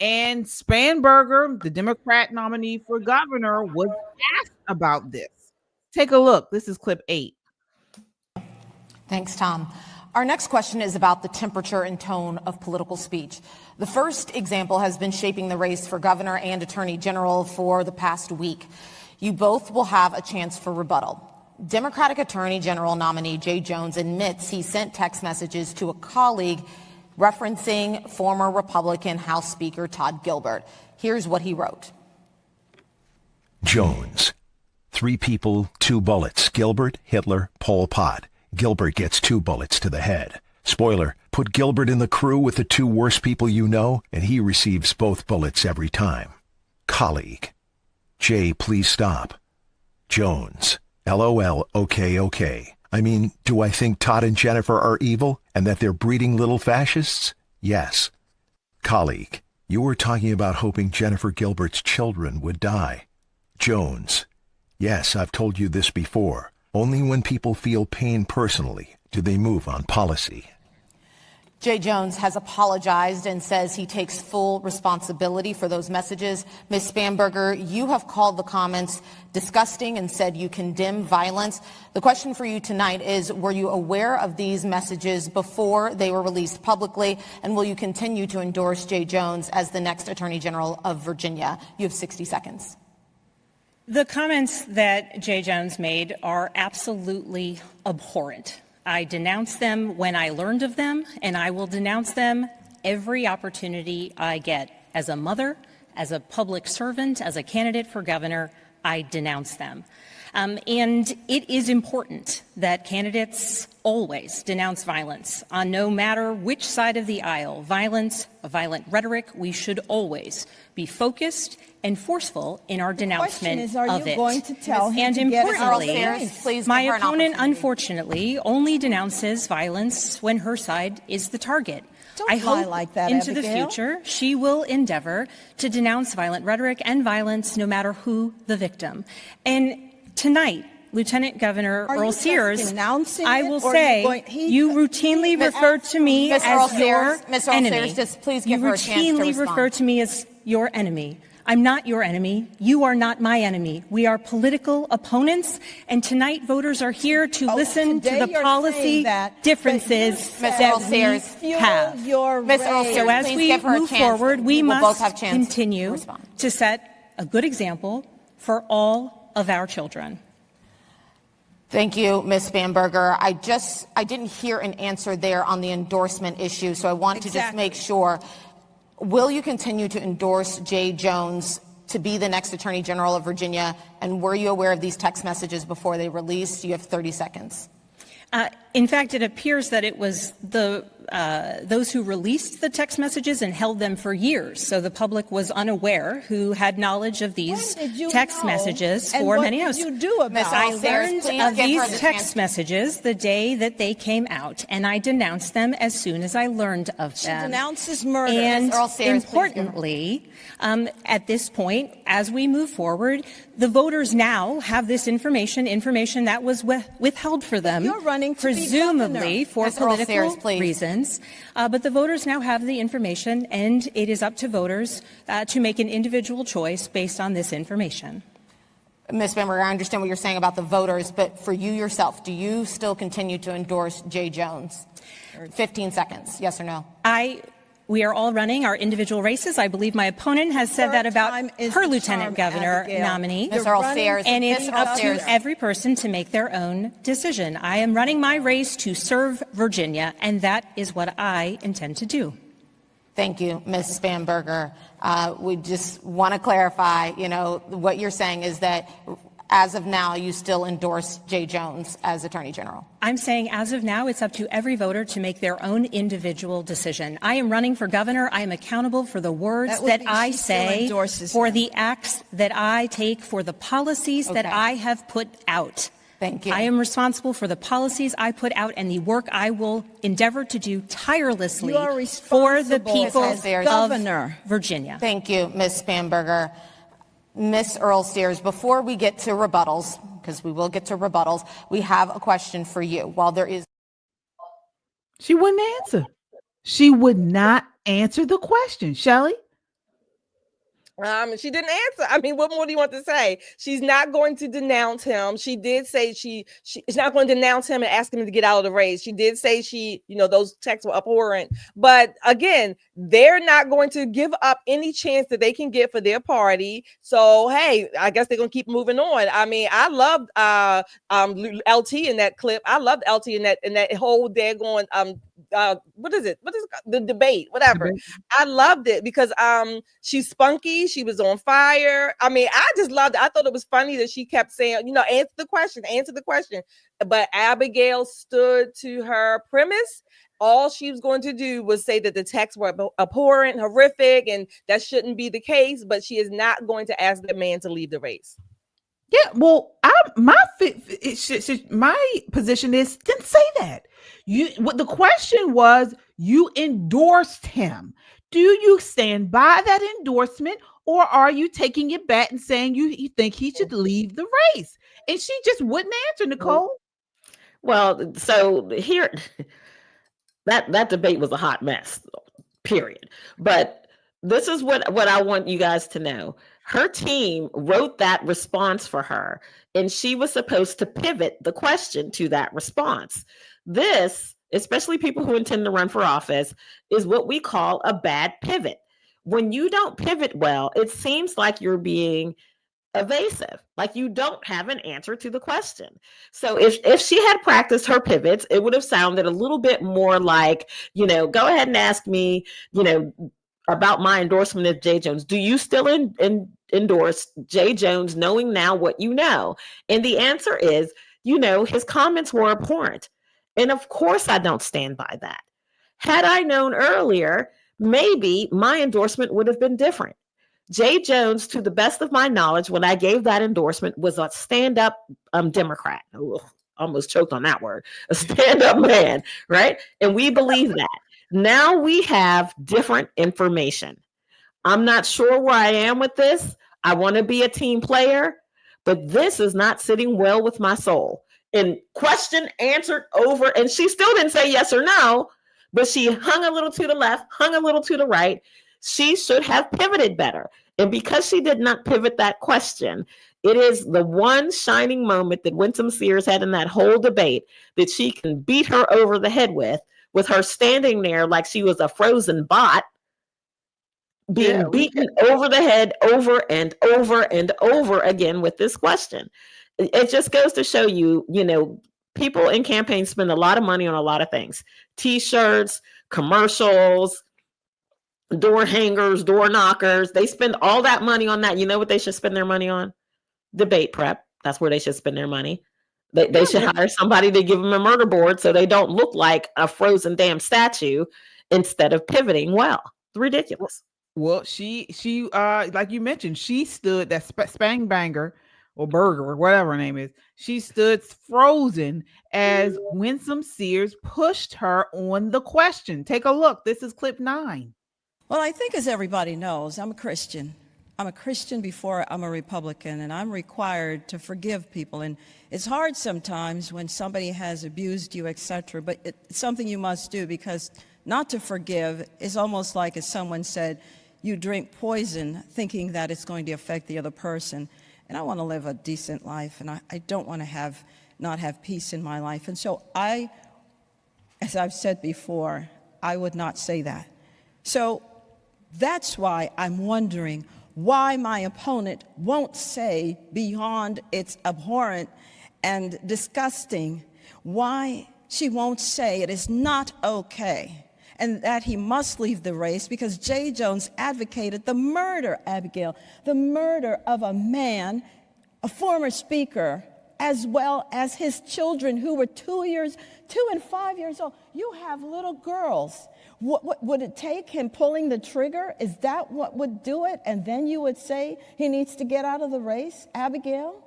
And Spanberger, the Democrat nominee for governor, was asked about this. Take a look. This is clip 8. Thanks, Tom. Our next question is about the temperature and tone of political speech. The first example has been shaping the race for governor and attorney general for the past week. You both will have a chance for rebuttal. Democratic Attorney General nominee Jay Jones admits he sent text messages to a colleague referencing former Republican House Speaker Todd Gilbert. Here's what he wrote. Jones. 3 people, 2 bullets. Gilbert, Hitler, Pol Pot. Gilbert gets 2 bullets to the head. Spoiler, put Gilbert in the crew with the 2 worst people you know, and he receives both bullets every time. Colleague. Jay, please stop. Jones. LOL, okay. I mean, do I think Todd and Jennifer are evil and that they're breeding little fascists? Yes. Colleague. You were talking about hoping Jennifer Gilbert's children would die. Jones. Yes, I've told you this before. Only when people feel pain personally do they move on policy. Jay Jones has apologized and says he takes full responsibility for those messages. Ms. Spanberger, you have called the comments disgusting and said you condemn violence. The question for you tonight is, were you aware of these messages before they were released publicly, and will you continue to endorse Jay Jones as the next Attorney General of Virginia? You have 60 seconds. The comments that Jay Jones made are absolutely abhorrent. I denounced them when I learned of them, and I will denounce them every opportunity I get. As a mother, as a public servant, as a candidate for governor, I denounce them. And it is important that candidates always denounce violence on no matter which side of the aisle. Violence, violent rhetoric, we should always be focused and forceful in our denouncement of it. Are you going to tell him and to get importantly, my opponent, unfortunately, only denounces violence when her side is the target. Don't I lie hope like that, into Abigail. the future she will endeavor to denounce violent rhetoric and violence no matter who the victim. And tonight, Lieutenant Governor Earl Sears, I will say, you routinely refer to me as your enemy. Just please you give her a chance to routinely respond. refer to me as your enemy. I'm not your enemy. You are not my enemy. We are political opponents, and tonight voters are here to listen to the policy differences that we have. So as we move forward, we must continue to set a good example for all of our children. Thank you, Ms. Spanberger. I didn't hear an answer there on the endorsement issue, so I want to just make sure. Will you continue to endorse Jay Jones to be the next Attorney General of Virginia? And were you aware of these text messages before they released? You have 30 seconds. In fact, it appears that it was those who released the text messages and held them for years. So the public was unaware who had knowledge of these text messages for many years. I learned of these text messages the day that they came out, and I denounced them as soon as I learned of them. She denounces murder. And importantly, at this point, as we move forward, the voters now have this information that was withheld for them. You're running to presumably for Ms. political reasons. But the voters now have the information, and it is up to voters to make an individual choice based on this information. Ms. Spanberger, I understand what you're saying about the voters, but for you yourself, do you still continue to endorse Jay Jones? 15 seconds, yes or no? We are all running our individual races. I believe my opponent has said that about her lieutenant governor nominee. Ms. Earl Sears, and it's up to every person to make their own decision. I am running my race to serve Virginia, and that is what I intend to do. Thank you, Ms. Spanberger. We just want to clarify, what you're saying is that as of now, you still endorse Jay Jones as Attorney General. I'm saying as of now, it's up to every voter to make their own individual decision. I am running for governor. I am accountable for the words that I say, for the acts that I take, for the policies that I have put out. Thank you. I am responsible for the policies I put out and the work I will endeavor to do tirelessly for the people of Virginia. Thank you, Ms. Spanberger. Ms. Earl Sears, before we get to rebuttals, because we will get to rebuttals, we have a question for you. While there is... She wouldn't answer. She would not answer the question. Shelley? She didn't answer. I mean, what more do you want to say? She's not going to denounce him. She did say she's not going to denounce him and ask him to get out of the race. She did say those texts were abhorrent. But again, they're not going to give up any chance that they can get for their party. So, hey, I guess they're going to keep moving on. I mean, I loved LT in that clip. I loved LT in that whole daggone what is it? The debate, whatever. I loved it because she's spunky. She was on fire. I mean, I just loved it. I thought it was funny that she kept saying, answer the question. But Abigail stood to her premise. All she was going to do was say that the texts were abhorrent, horrific, and that shouldn't be the case. But she is not going to ask the man to leave the race. Yeah, well, my position is didn't say that. What the question was, you endorsed him. Do you stand by that endorsement, or are you taking it back and saying you think he should leave the race? And she just wouldn't answer, Nicole. Well, so here, that debate was a hot mess, period. But this is what I want you guys to know. Her team wrote that response for her, and she was supposed to pivot the question to that response. This, especially people who intend to run for office, is what we call a bad pivot. When you don't pivot well, it seems like you're being evasive, like you don't have an answer to the question. So if she had practiced her pivots, it would have sounded a little bit more like, go ahead and ask me, about my endorsement of J. Jones. Do you still endorse J. Jones, knowing now what you know? And the answer is, his comments were abhorrent. And of course, I don't stand by that. Had I known earlier, maybe my endorsement would have been different. J. Jones, to the best of my knowledge, when I gave that endorsement, was a stand-up Democrat. Ugh, almost choked on that word. A stand-up man, right? And we believe that. Now we have different information. I'm not sure where I am with this. I want to be a team player, but this is not sitting well with my soul. And question answered over, and she still didn't say yes or no, but she hung a little to the left, hung a little to the right. She should have pivoted better. And because she did not pivot that question, it is the one shining moment that Winsome Sears had in that whole debate that she can beat her over the head with her standing there like she was a frozen bot, being beaten over the head over and over and over again with this question. It just goes to show you, people in campaigns spend a lot of money on a lot of things. T-shirts, commercials, door hangers, door knockers. They spend all that money on that. You know what they should spend their money on? Debate prep. That's where they should spend their money. They should hire somebody to give them a murder board so they don't look like a frozen damn statue instead of pivoting well. It's ridiculous. Well, she like you mentioned, she stood that spang banger or burger or whatever her name is. She stood frozen as Winsome Sears pushed her on the question. Take a look. This is clip 9. Well, I think, as everybody knows, I'm a Christian. I'm a Christian before I'm a Republican, and I'm required to forgive people. And it's hard sometimes when somebody has abused you, etc., but it's something you must do, because not to forgive is almost like, as someone said, you drink poison thinking that it's going to affect the other person. And I want to live a decent life, and I don't want to not have peace in my life. And so as I've said before, I would not say that. So that's why I'm wondering why my opponent won't say, beyond it's abhorrent and disgusting, why she won't say it is not okay and that he must leave the race, because J. Jones advocated the murder, Abigail, the murder of a man, a former speaker, as well as his children who were 2 and 5 years old. You have little girls. What would it take him pulling the trigger? Is that what would do it? And then you would say he needs to get out of the race? Abigail,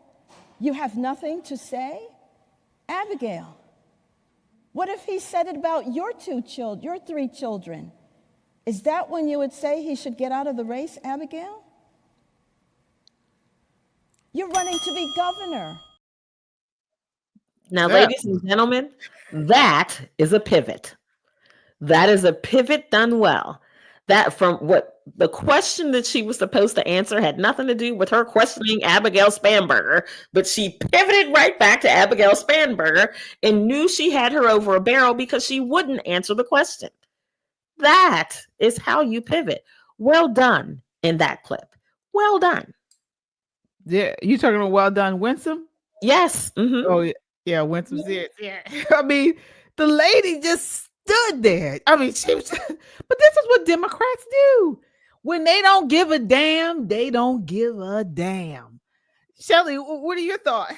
you have nothing to say? Abigail, what if he said it about your 3 children? Is that when you would say he should get out of the race, Abigail? You're running to be governor. Now, ladies and gentlemen, that is a pivot. That is a pivot done well. That from what the question that she was supposed to answer had nothing to do with her questioning Abigail Spanberger, but she pivoted right back to Abigail Spanberger and knew she had her over a barrel because she wouldn't answer the question. That is how you pivot. Well done in that clip. Well done. Yeah, you talking about well done, Winsome? Yes. Mm-hmm. Oh yeah, Winsome said. Yeah, I mean, the lady just stood there. I mean, she was, but this is what Democrats do. When they don't give a damn, they don't give a damn. Shelley, what are your thoughts?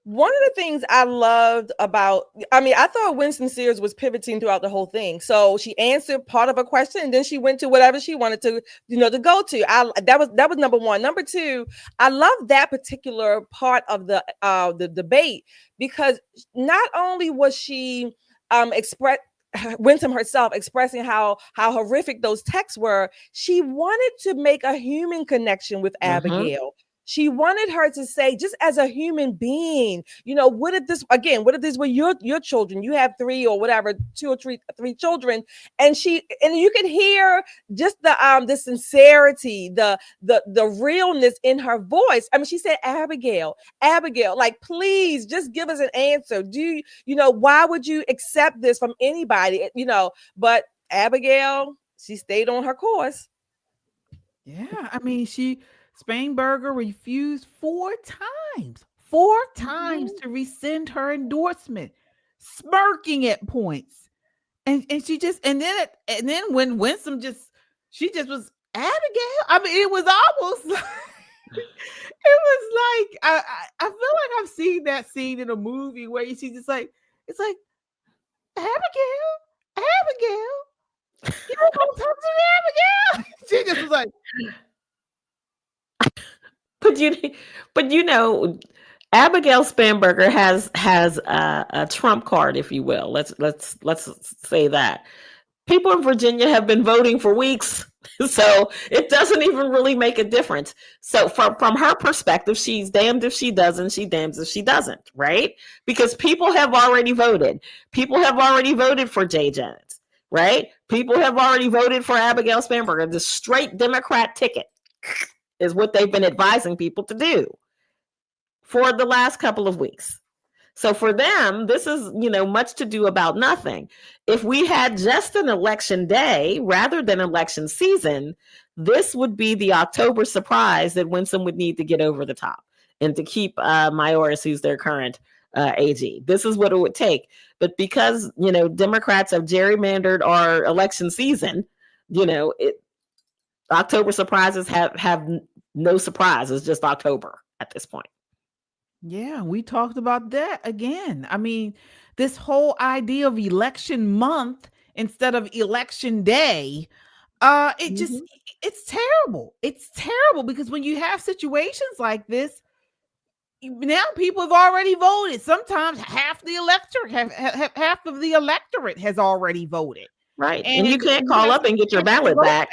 One of the things I loved about, I thought Winsome Sears was pivoting throughout the whole thing. So she answered part of a question and then she went to whatever she wanted to, to go to. That was number one. Number two, I love that particular part of the debate, because not only was she Winsome herself expressing how horrific those texts were, she wanted to make a human connection with Abigail. She wanted her to say, just as a human being, what if this were your children? You have 3 or whatever, 2 or 3 children. And you could hear just the sincerity, the realness in her voice. I mean, she said, Abigail, like, please just give us an answer. Why would you accept this from anybody? But Abigail, she stayed on her course. Yeah, I mean, Spanberger refused 4 times to rescind her endorsement, smirking at points. And she just, and then when Winsome she just was Abigail. I mean, it was almost like, it was like, I feel like I've seen that scene in a movie where she's just like, it's like, Abigail, you don't talk to me, Abigail. She just was like, but Abigail Spanberger has a trump card, if you will. Let's say that. People in Virginia have been voting for weeks, so it doesn't even really make a difference. So from her perspective, she's damned if she doesn't, she damned if she doesn't, right? Because people have already voted. People have already voted for Jay Jones, right? People have already voted for Abigail Spanberger. The straight Democrat ticket is what they've been advising people to do for the last couple of weeks. So for them, this is, much to do about nothing. If we had just an election day rather than election season, this would be the October surprise that Winsome would need to get over the top and to keep Mayoris, who's their current AG. This is what it would take. But because, Democrats have gerrymandered our election season, October surprises have no surprise. It's just October at this point. Yeah, we talked about that again. I mean, this whole idea of election month instead of election day, it's terrible. It's terrible because when you have situations like this, now people have already voted. Sometimes half the half of the electorate has already voted. Right. And you can't call up and get your ballot back.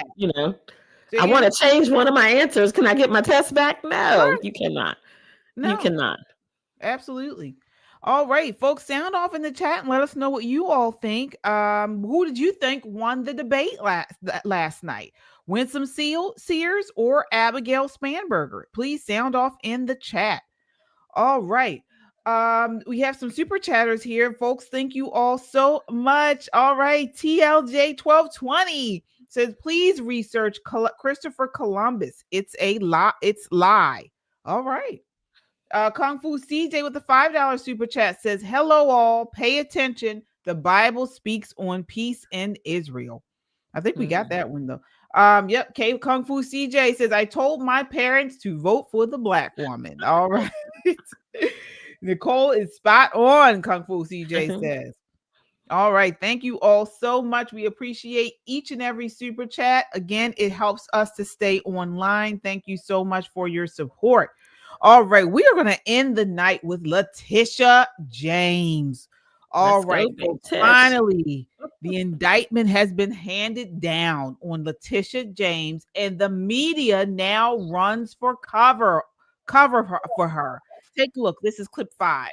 I want to change one of my answers. Can I get my test back? No, you cannot. No. You cannot. Absolutely. All right, folks, sound off in the chat and let us know what you all think. Who did you think won the debate last night? Winsome Sears or Abigail Spanberger? Please sound off in the chat. All right. We have some super chatters here, folks. Thank you all so much. All right. TLJ 1220 says, please research Christopher Columbus. It's a lie. It's lie. All right. Kung Fu CJ with the $5 super chat says, hello all, pay attention. The Bible speaks on peace in Israel. I think we got that one though. Yep. Kung Fu CJ says, I told my parents to vote for the black woman. All right. Nicole is spot on, Kung Fu CJ says. All right. Thank you all so much. We appreciate each and every super chat. Again, it helps us to stay online. Thank you so much for your support. All right. We are going to end the night with Letitia James. All right. Finally, the indictment has been handed down on Letitia James, and the media now runs for cover for her. Take a look. This is clip 5.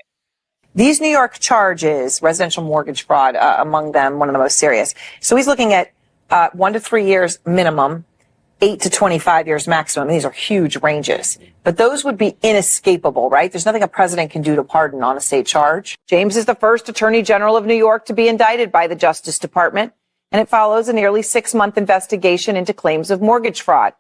These New York charges, residential mortgage fraud, among them, one of the most serious. So he's looking at 1 to 3 years minimum, 8 to 25 years maximum. These are huge ranges, but those would be inescapable, right? There's nothing a president can do to pardon on a state charge. James is the first Attorney General of New York to be indicted by the Justice Department, and it follows a nearly 6-month investigation into claims of mortgage fraud.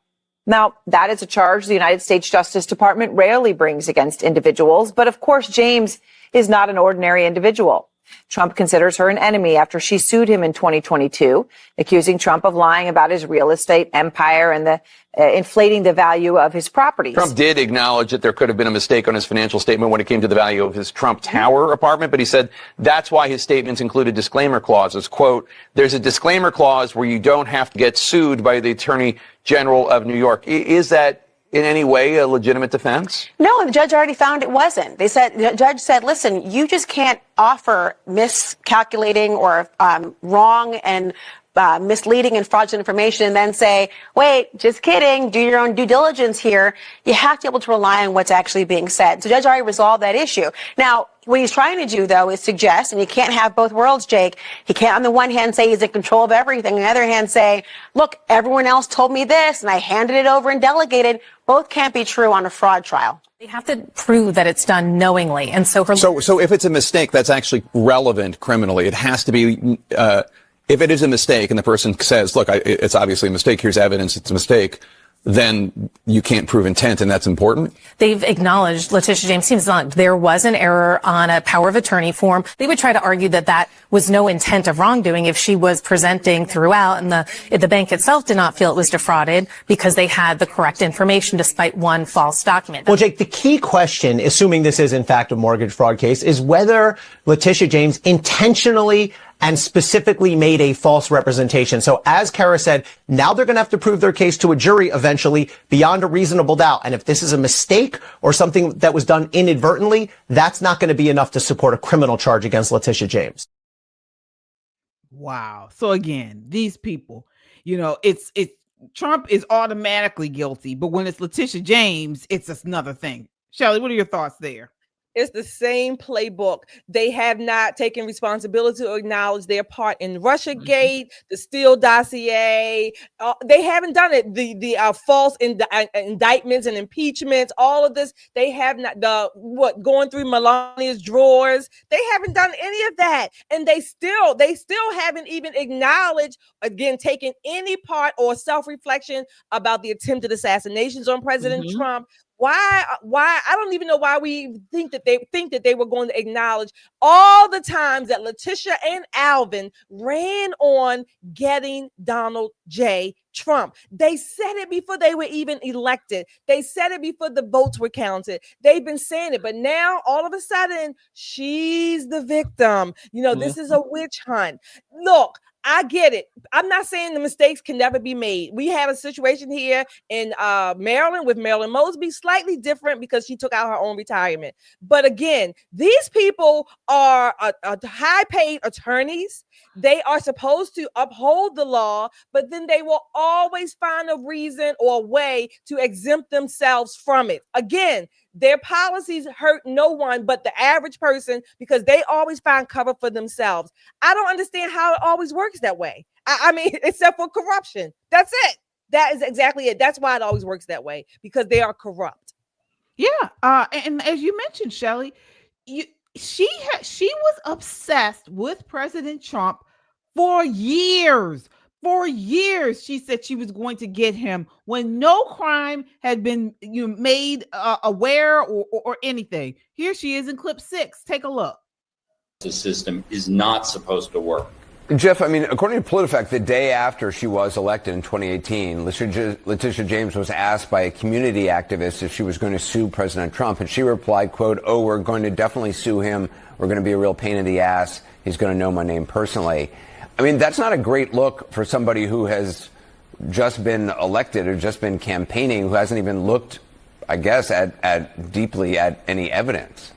Now, that is a charge the United States Justice Department rarely brings against individuals, but of course, James is not an ordinary individual. Trump considers her an enemy after she sued him in 2022, accusing Trump of lying about his real estate empire and the inflating the value of his properties. Trump did acknowledge that there could have been a mistake on his financial statement when it came to the value of his Trump Tower apartment, but he said that's why his statements included disclaimer clauses. Quote, there's a disclaimer clause where you don't have to get sued by the Attorney General of New York. Is that in any way a legitimate defense? No, the judge already found it wasn't. The judge said, listen, you just can't offer miscalculating or wrong and misleading and fraudulent information and then say, wait, just kidding, do your own due diligence here. You have to be able to rely on what's actually being said. So Judge already resolved that issue. Now, what he's trying to do, though, is suggest, and you can't have both worlds, Jake. He can't, on the one hand, say he's in control of everything. On the other hand, say, look, everyone else told me this, and I handed it over and delegated. Both can't be true on a fraud trial. They have to prove that it's done knowingly. And so So if it's a mistake, that's actually relevant criminally. It has to be, if it is a mistake and the person says, look, it's obviously a mistake, here's evidence it's a mistake, then you can't prove intent, and that's important? they've acknowledged, Letitia James seems not, there was an error on a power of attorney form. They would try to argue that that was no intent of wrongdoing if she was presenting throughout, and the bank itself did not feel it was defrauded because they had the correct information despite one false document. Well, Jake, the key question, assuming this is in fact a mortgage fraud case, is whether Letitia James intentionally and specifically made a false representation. So as Kara said, now they're going to have to prove their case to a jury eventually beyond a reasonable doubt. And if this is a mistake or something that was done inadvertently, that's not going to be enough to support a criminal charge against Letitia James. Wow. So again, these people, it's Trump is automatically guilty, but when it's Letitia James, it's another thing. Shelley, what are your thoughts there? It's the same playbook. They have not taken responsibility to acknowledge their part in Russiagate, the Steele dossier. They haven't done it. The false indictments and impeachments, all of this, they have not. Going through Melania's drawers, they haven't done any of that, and they still haven't even acknowledged, again, taken any part or self-reflection about the attempted assassinations on President Trump. Why? I don't even know why we think that they were going to acknowledge all the times that Letitia and Alvin ran on getting Donald J. Trump. They said it before they were even elected. They said it before the votes were counted. They've been saying it, but now all of a sudden she's the victim. This is a witch hunt. Look, I get it. I'm not saying the mistakes can never be made. We have a situation here in Maryland with Marilyn Mosby, slightly different because she took out her own retirement. But again, these people are high-paid attorneys. They are supposed to uphold the law, but then they will always find a reason or a way to exempt themselves from it. Again, their policies hurt no one but the average person because they always find cover for themselves. I don't understand how it always works that way. I mean, except for corruption. That's it. That is exactly it. That's why it always works that way, because they are corrupt. Yeah. And as you mentioned, Shelley, she was obsessed with President Trump for years. For years, she said she was going to get him when no crime had been made aware or anything. Here she is in clip 6. Take a look. The system is not supposed to work. Jeff, I mean, according to PolitiFact, the day after she was elected in 2018, Letitia James was asked by a community activist if she was going to sue President Trump, and she replied, quote, "Oh, we're going to definitely sue him. We're going to be a real pain in the ass. He's going to know my name personally." I mean, that's not a great look for somebody who has just been elected or just been campaigning, who hasn't even looked, I guess, at deeply at any evidence.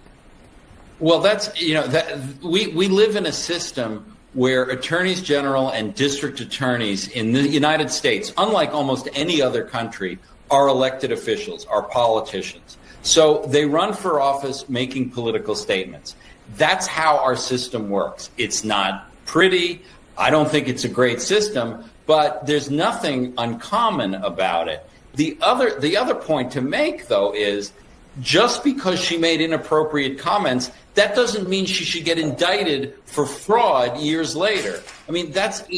Well, that's, we live in a system where attorneys general and district attorneys in the United States, unlike almost any other country, are elected officials, are politicians. So they run for office making political statements. That's how our system works. It's not pretty. I don't think it's a great system, but there's nothing uncommon about it. The other point to make, though, is just because she made inappropriate comments, that doesn't mean she should get indicted for fraud years later. I mean,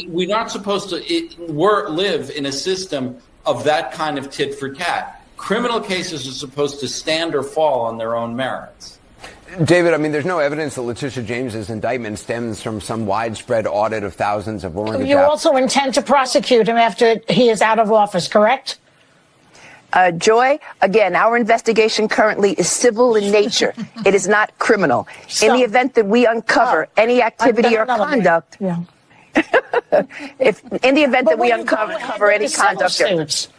we're not supposed to live in a system of that kind of tit for tat. Criminal cases are supposed to stand or fall on their own merits. David, I mean, there's no evidence that Letitia James's indictment stems from some widespread audit of thousands of mortgage You also intend to prosecute him after he is out of office, correct? Joy, again, our investigation currently is civil in nature. It is not criminal. In the event that we uncover any activity or conduct, in the event that we uncover any conduct.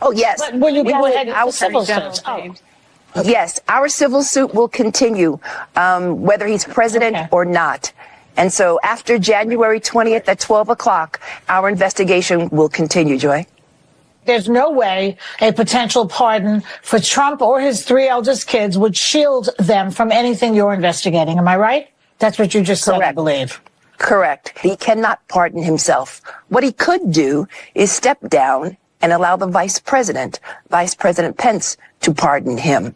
Oh, yes. But will you go ahead with civil suits? Yes, our civil suit will continue, whether he's president or not. And so after January 20th at 12 o'clock, our investigation will continue, Joy. There's no way a potential pardon for Trump or his 3 eldest kids would shield them from anything you're investigating. Am I right? That's what you just said, I believe. Correct. He cannot pardon himself. What he could do is step down and allow the Vice President Pence, to pardon him.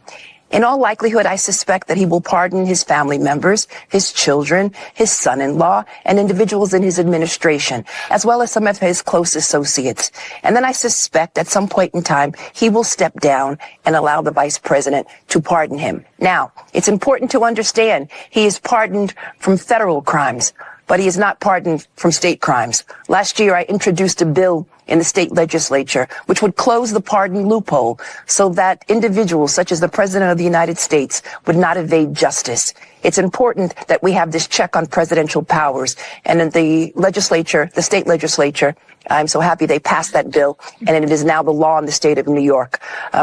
In all likelihood, I suspect that he will pardon his family members, his children, his son-in-law, and individuals in his administration, as well as some of his close associates. And then I suspect at some point in time, he will step down and allow the Vice President to pardon him. Now, it's important to understand he is pardoned from federal crimes, but he is not pardoned from state crimes. Last year, I introduced a bill in the state legislature, which would close the pardon loophole so that individuals such as the President of the United States would not evade justice. It's important that we have this check on presidential powers. And in the legislature, the state legislature, I'm so happy they passed that bill, and it is now the law in the state of New York.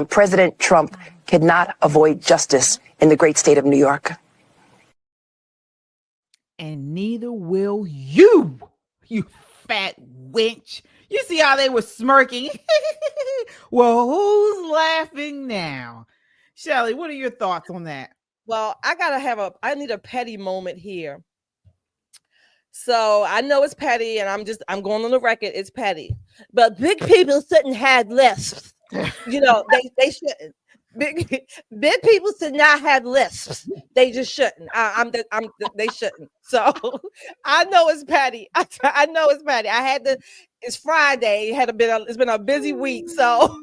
President Trump cannot avoid justice in the great state of New York. And neither will you, you fat wench. You see how they were smirking? Well, who's laughing now? Shelley, what are your thoughts on that? Well, I need a petty moment here. So I know it's petty, and I'm going on the record, it's petty. But big people shouldn't have lisps. You know, they shouldn't. Big people should not have lisps. They just shouldn't. They shouldn't. So I know it's petty. I know it's petty. It's Friday. It's been a busy week. So,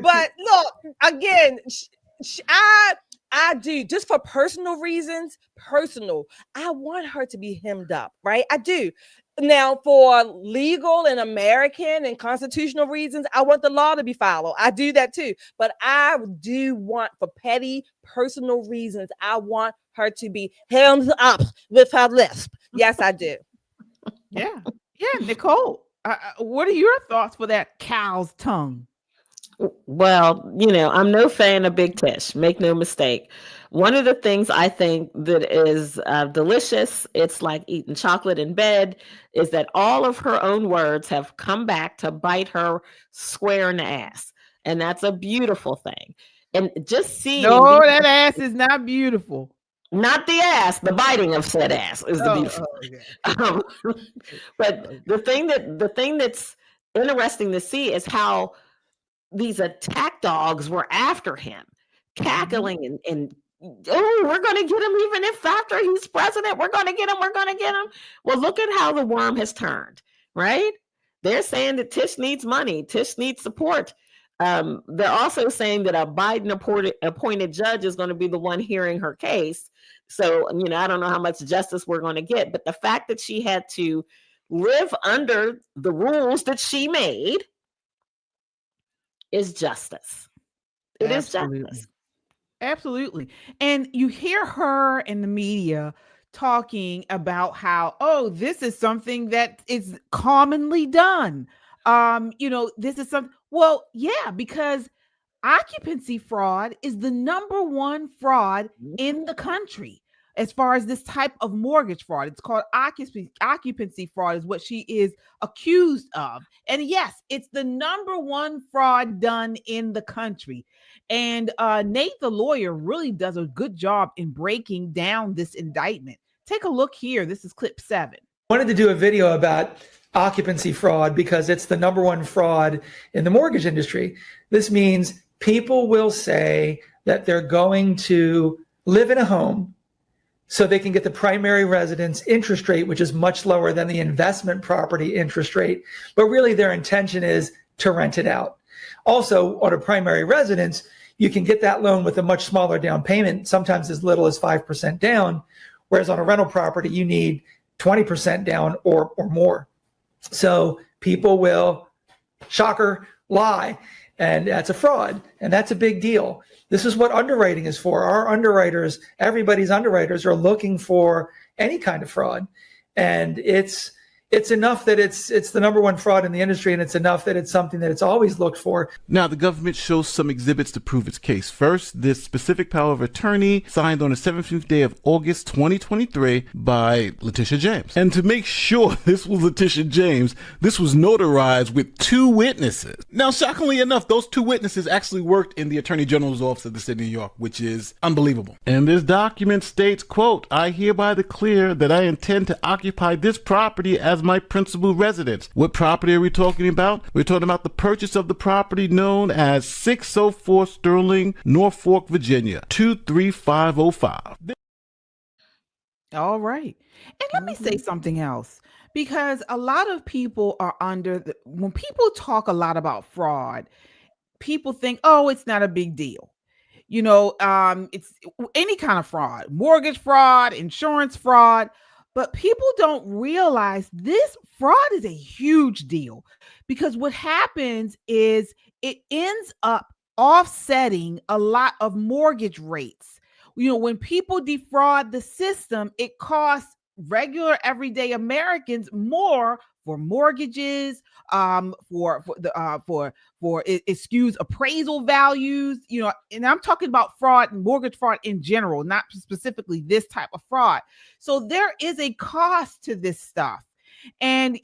but look, again, I do, just for personal reasons, I want her to be hemmed up, right? I do. Now, for legal and American and constitutional reasons, I want the law to be followed. I do that too. But I do want, for petty personal reasons, I want her to be hemmed up with her lisp. Yes, I do. Yeah. Nicole, what are your thoughts for that cow's tongue? Well, I'm no fan of Big Tish. Make no mistake. One of the things I think that is delicious, it's like eating chocolate in bed, is that all of her own words have come back to bite her square in the ass. And that's a beautiful thing. And just seeing... No, that ass is not beautiful. Not the ass, the biting of said ass is the beautiful. Okay. But the thing that's interesting to see is how these attack dogs were after him, cackling and oh, we're going to get him even if after he's president, we're going to get him. Well, look at how the worm has turned, right? They're saying that Tish needs money. Tish needs support. They're also saying that a Biden appointed judge is going to be the one hearing her case. So, I don't know how much justice we're going to get, but the fact that she had to live under the rules that she made is justice. It is justice. Absolutely. And you hear her in the media talking about how, this is something that is commonly done. This is something. Well, yeah, because occupancy fraud is the number one fraud in the country. As far as this type of mortgage fraud, it's called occupancy fraud is what she is accused of. And yes, it's the number one fraud done in the country. And Nate, the lawyer, really does a good job in breaking down this indictment. Take a look here. This is clip 7. I wanted to do a video about occupancy fraud because it's the number one fraud in the mortgage industry. This means people will say that they're going to live in a home so they can get the primary residence interest rate, which is much lower than the investment property interest rate. But really their intention is to rent it out. Also, on a primary residence, you can get that loan with a much smaller down payment, sometimes as little as 5% down, whereas on a rental property, you need 20% down or more. So people will, shocker, lie, and that's a fraud, and that's a big deal. This is what underwriting is for. Our everybody's underwriters are looking for any kind of fraud. And it's it's enough that it's the number one fraud in the industry, and it's enough that it's something that it's always looked for. Now, the government shows some exhibits to prove its case. First, this specific power of attorney signed on the 17th day of August 2023 by Letitia James. And to make sure this was Letitia James, this was notarized with 2 witnesses. Now, shockingly enough, those 2 witnesses actually worked in the Attorney General's office of the city of New York, which is unbelievable. And this document states, quote, "I hereby declare that I intend to occupy this property as my principal residence." What property are we talking about? We're talking about the purchase of the property known as 604 Sterling, Norfolk, Virginia, 23505. All right. And let me say something else, because a lot of people are when people talk a lot about fraud, people think, oh, it's not a big deal. It's any kind of fraud, mortgage fraud, insurance fraud. But people don't realize this fraud is a huge deal, because what happens is it ends up offsetting a lot of mortgage rates. When people defraud the system, it costs regular everyday Americans more for mortgages, for it skews appraisal values, and I'm talking about fraud and mortgage fraud in general, not specifically this type of fraud. So there is a cost to this stuff. And,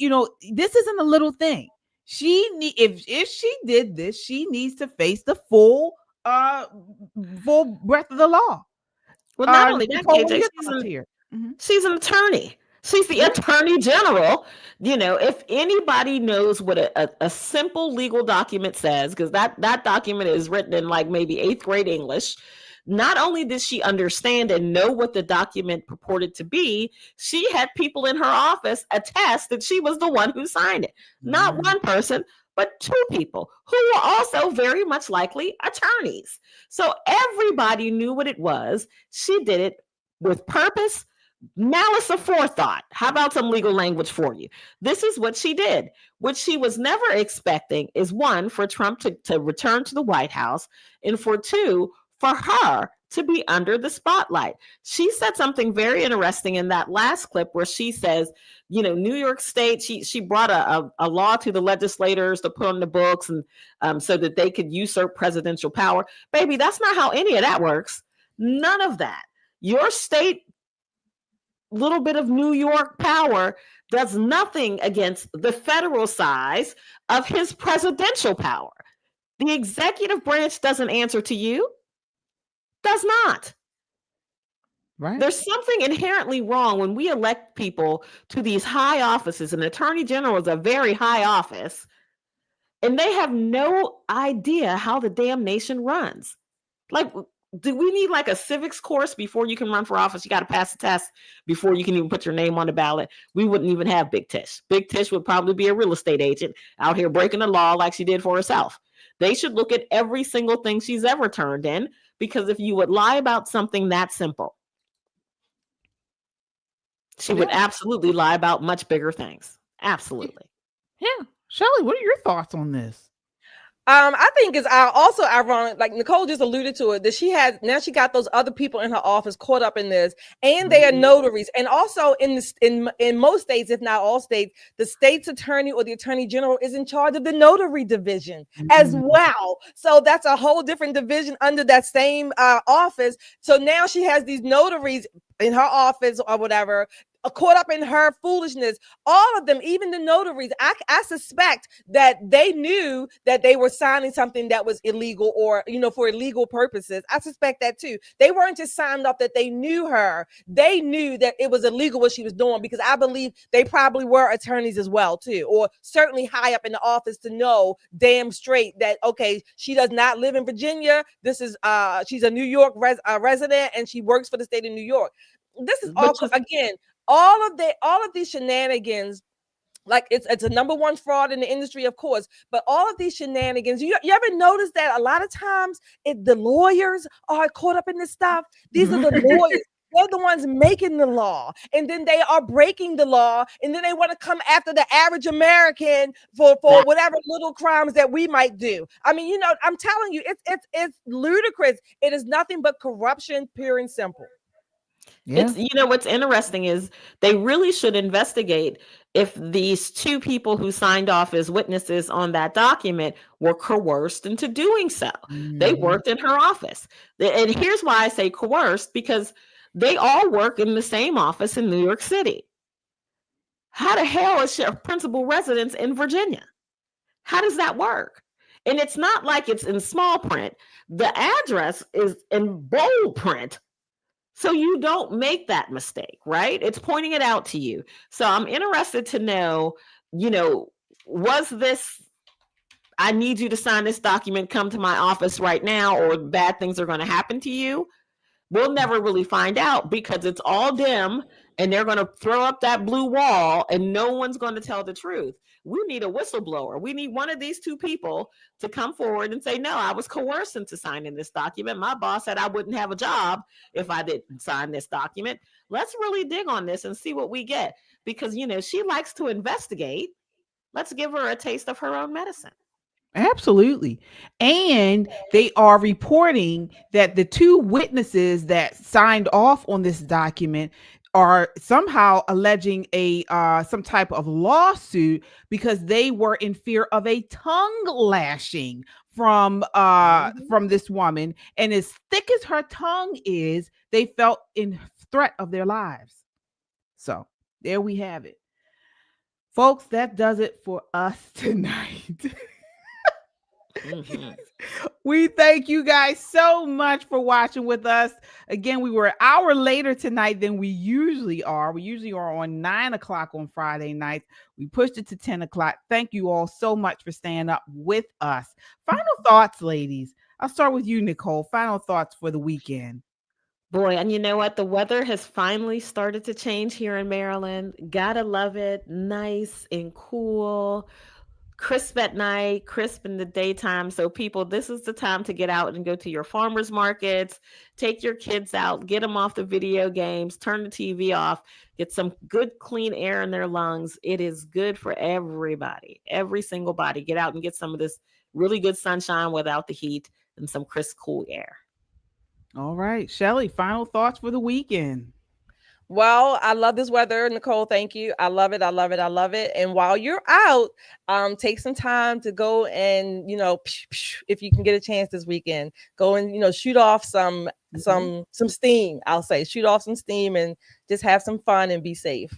this isn't a little thing. If she did this, she needs to face the full breadth of the law. Well, not only that, KJ, she's an attorney. She's the attorney general. If anybody knows what a simple legal document says, because that document is written in like maybe 8th grade English, not only did she understand and know what the document purported to be, she had people in her office attest that she was the one who signed it. Not one person, but 2 people who were also very much likely attorneys. So everybody knew what it was. She did it with purpose, malice aforethought. How about some legal language for you? This is what she did. What she was never expecting is, 1, for Trump to return to the White House, and for 2, for her to be under the spotlight. She said something very interesting in that last clip where she says, New York State, she brought a law to the legislators to put on the books and so that they could usurp presidential power. Baby, that's not how any of that works. None of that. Your state little bit of New York power does nothing against the federal size of his presidential power. The executive branch doesn't answer to you. Does not. Right. There's something inherently wrong when we elect people to these high offices. An attorney general is a very high office, and they have no idea how the damn nation runs. Like, do we need like a civics course before you can run for office? You got to pass the test before you can even put your name on the ballot. We wouldn't even have Big Tish. Big Tish would probably be a real estate agent out here breaking the law like she did for herself. They should look at every single thing she's ever turned in, because if you would lie about something that simple, she would absolutely lie about much bigger things. Absolutely. Yeah. Shelley, what are your thoughts on this? I think it's also ironic, like Nicole just alluded to it, that she got those other people in her office caught up in this, and they are notaries. And also in most states, if not all states, the state's attorney or the attorney general is in charge of the notary division as well. So that's a whole different division under that same office. So now she has these notaries in her office or whatever, caught up in her foolishness. All of them, even the notaries, I suspect that they knew that they were signing something that was illegal or, for illegal purposes. I suspect that too. They weren't just signed up that they knew her. They knew that it was illegal what she was doing, because I believe they probably were attorneys as well too, or certainly high up in the office to know damn straight that, okay, she does not live in Virginia. This is, she's a New York resident, and she works for the state of New York. This is all, again, all of these shenanigans, like it's a number one fraud in the industry, of course, but all of these shenanigans, you ever notice that a lot of times the lawyers are caught up in this stuff? These are the lawyers. They're the ones making the law, and then they are breaking the law, and then they want to come after the average American for whatever little crimes that we might do. I mean, I'm telling you, it's ludicrous. It is nothing but corruption, pure and simple. Yeah. It's, what's interesting is they really should investigate if these two people who signed off as witnesses on that document were coerced into doing so. They worked in her office. And here's why I say coerced, because they all work in the same office in New York City. How the hell is she a principal residence in Virginia? How does that work? And it's not like it's in small print. The address is in bold print. So you don't make that mistake, right? It's pointing it out to you. So I'm interested to know, was this, I need you to sign this document, come to my office right now, or bad things are going to happen to you? We'll never really find out because it's all dim and they're going to throw up that blue wall and no one's going to tell the truth. We need a whistleblower. We need one of these two people to come forward and say, no, I was coerced into signing this document. My boss said I wouldn't have a job if I didn't sign this document. Let's really dig on this and see what we get because, she likes to investigate. Let's give her a taste of her own medicine. Absolutely. And they are reporting that the two witnesses that signed off on this document are somehow alleging a some type of lawsuit because they were in fear of a tongue lashing from this woman. And as thick as her tongue is, they felt in threat of their lives. So there we have it. Folks, that does it for us tonight. We thank you guys so much for watching with us. Again, we were an hour later tonight than we usually are. We usually are on 9 o'clock on Friday nights. We pushed it to 10 o'clock. Thank you all so much for staying up with us. Final thoughts, ladies. I'll start with you, Nicole. Final thoughts for the weekend. Boy, and you know what? The weather has finally started to change here in Maryland. Gotta love it. Nice and cool. Crisp at night, crisp in the daytime. So people, this is the time to get out and go to your farmers markets, take your kids out, get them off the video games, turn the TV off, get some good clean air in their lungs. It is good for everybody, every single body. Get out and get some of this really good sunshine without the heat and some crisp, cool air. All right, Shelly, final thoughts for the weekend. Well, I love this weather, Nicole. Thank you. I love it. I love it. I love it. And while you're out, take some time to go and, if you can get a chance this weekend, go and, shoot off some steam. I'll say shoot off some steam and just have some fun and be safe.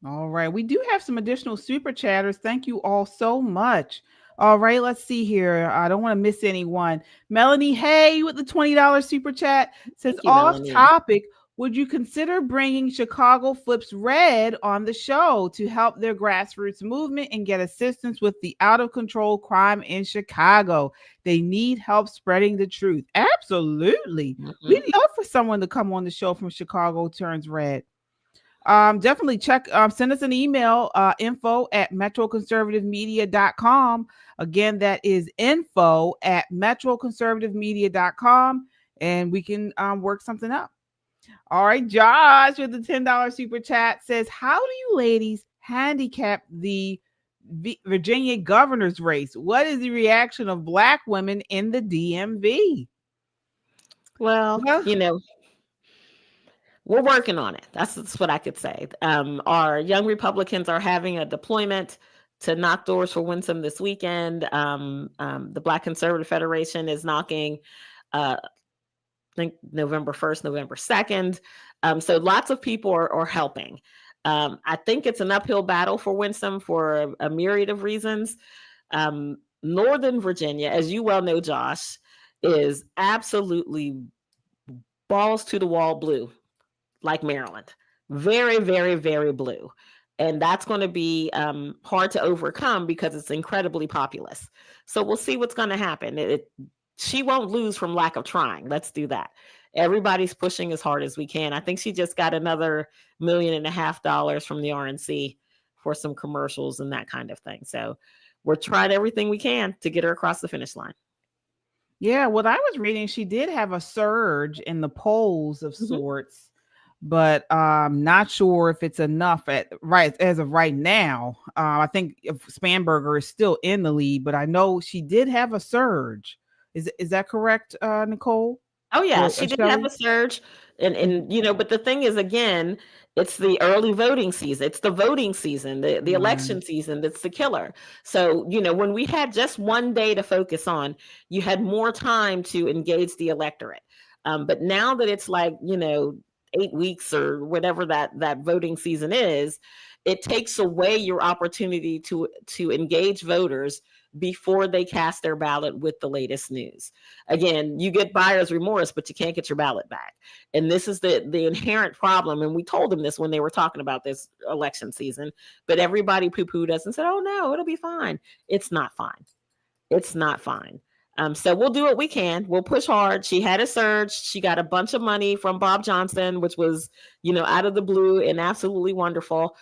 All right. We do have some additional super chatters. Thank you all so much. All right, let's see here. I don't want to miss anyone. Melanie Hay with the $20 super chat says, off topic, would you consider bringing Chicago Flips Red on the show to help their grassroots movement and get assistance with the out-of-control crime in Chicago? They need help spreading the truth. Absolutely. We'd love for someone to come on the show from Chicago Turns Red. Definitely check, send us an email, info@metroconservativemedia.com. Again, that is info@metroconservativemedia.com, and we can work something up. All right, Josh with the $10 super chat says, how do you ladies handicap the Virginia governor's race? What is the reaction of Black women in the DMV? Well, we're working on it. That's what I could say. Our young Republicans are having a deployment to knock doors for Winsome this weekend. The Black Conservative Federation is knocking I think November 1st, November 2nd. So lots of people are helping. I think it's an uphill battle for Winsome for a myriad of reasons. Northern Virginia, as you well know, Josh, is absolutely balls to the wall blue, like Maryland. Very, very, very blue. And that's going to be hard to overcome because it's incredibly populous. So we'll see what's going to happen. She won't lose from lack of trying. Let's do that. Everybody's pushing as hard as we can. I think she just got another $1.5 million from the RNC for some commercials and that kind of thing. So we're trying everything we can to get her across the finish line. Yeah, what I was reading, she did have a surge in the polls of sorts, but I'm not sure if it's enough as of right now. I think Spanberger is still in the lead, but I know she did have a surge. Is that correct, Nicole? Oh yeah, Well, she did shall have we? a surge, and but the thing is, again, it's the early voting season. It's the voting season, the election season that's the killer. So when we had just one day to focus on, you had more time to engage the electorate. But now that it's 8 weeks or whatever that voting season is, it takes away your opportunity to engage voters before they cast their ballot with the latest news. Again, you get buyer's remorse, but you can't get your ballot back. And this is the inherent problem. And we told them this when they were talking about this election season, but everybody poo-pooed us and said, oh no, it'll be fine. It's not fine. It's not fine. So we'll do what we can. We'll push hard. She had a surge. She got a bunch of money from Bob Johnson, which was, out of the blue and absolutely wonderful.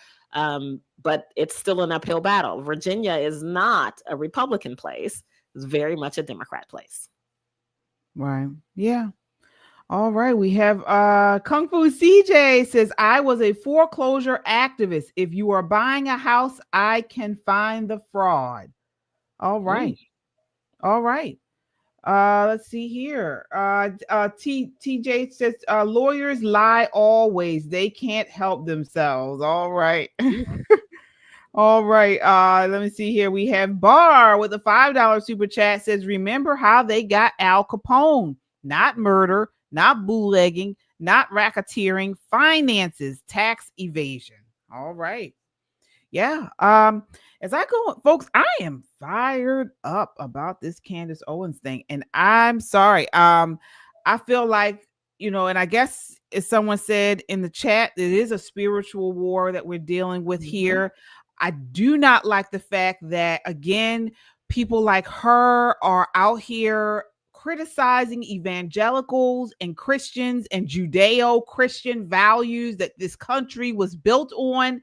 But it's still an uphill battle. Virginia is not a Republican place. It's very much a Democrat place. Right. Yeah. All right. We have Kung Fu CJ says, I was a foreclosure activist. If you are buying a house, I can find the fraud. All right. All right. Let's see here. TJ says, lawyers lie always. They can't help themselves. All right. All right. Let me see here. We have Bar with a $5 super chat says, remember how they got Al Capone? Not murder, not bootlegging, not racketeering, finances, tax evasion. All right. Yeah. As I go, folks, I am fired up about this Candace Owens thing. And I'm sorry. I feel like, and I guess as someone said in the chat, it is a spiritual war that we're dealing with here. I do not like the fact that, again, people like her are out here criticizing evangelicals and Christians and Judeo-Christian values that this country was built on.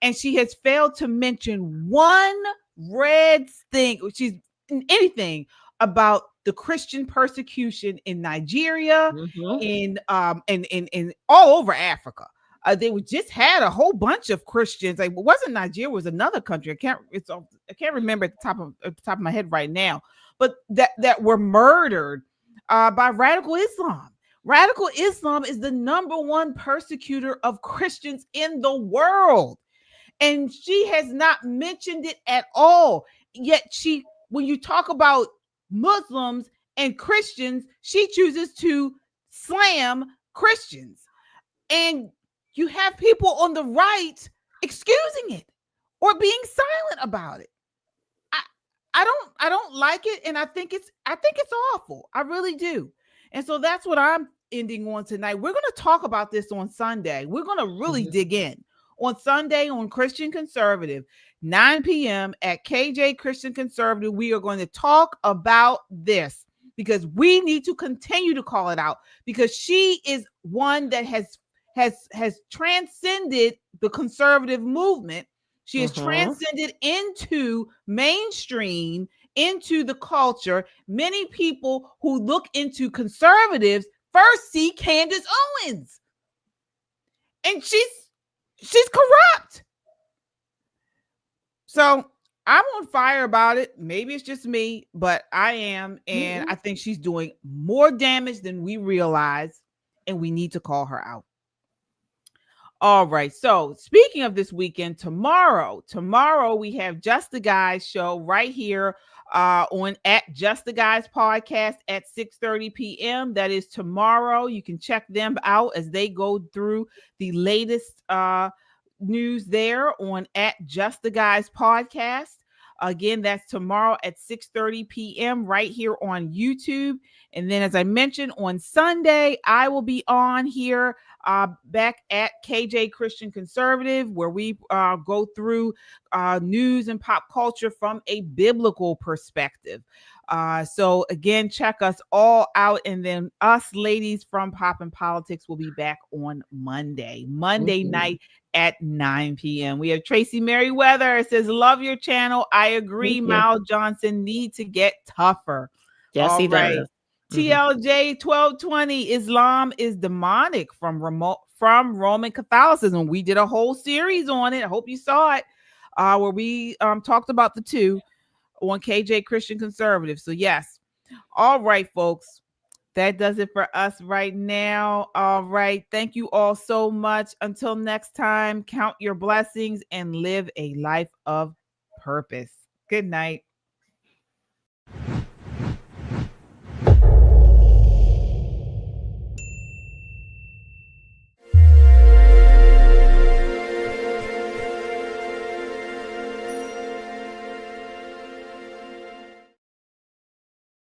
And she has failed to mention one red thing, which is anything about the Christian persecution in Nigeria, in all over Africa. They just had a whole bunch of Christians. Like, it wasn't Nigeria, it was another country. I can't remember at the top of my head right now, but that were murdered by radical Islam. Radical Islam is the number one persecutor of Christians in the world. And she has not mentioned it at all. Yet when you talk about Muslims and Christians, she chooses to slam Christians. And you have people on the right excusing it or being silent about it. I don't like it, and I think it's awful. I really do. And so that's what I'm ending on tonight. We're going to talk about this on Sunday. We're going to really dig in. On Sunday on Christian Conservative, 9 p.m. at KJ Christian Conservative, we are going to talk about this because we need to continue to call it out, because she is one that has transcended the conservative movement. She has transcended into mainstream, into the culture. Many people who look into conservatives first see Candace Owens, and she's corrupt. So I'm on fire about it. Maybe it's just me, but I am. And I think she's doing more damage than we realize, and we need to call her out. All right. So speaking of this weekend, tomorrow we have Just the Guys show right here on at Just the Guys podcast at 6:30 p.m. That is tomorrow. You can check them out as they go through the latest news there on at Just the Guys podcast. Again, that's tomorrow at 6:30 p.m. right here on YouTube. And then, as I mentioned, on Sunday, I will be on here back at KJ Christian Conservative, where we go through news and pop culture from a biblical perspective. So again, check us all out. And then us ladies from Poppin' Politics will be back on Monday night at 9 p.m. We have Tracy Merriweather. It says, love your channel. I agree. Miles Johnson need to get tougher. Yes, he does. TLJ 1220, Islam is demonic from Roman Catholicism. We did a whole series on it. I hope you saw it, where we talked about the two on KJ Christian Conservative. So yes. All right, folks. That does it for us right now. All right. Thank you all so much. Until next time, count your blessings and live a life of purpose. Good night.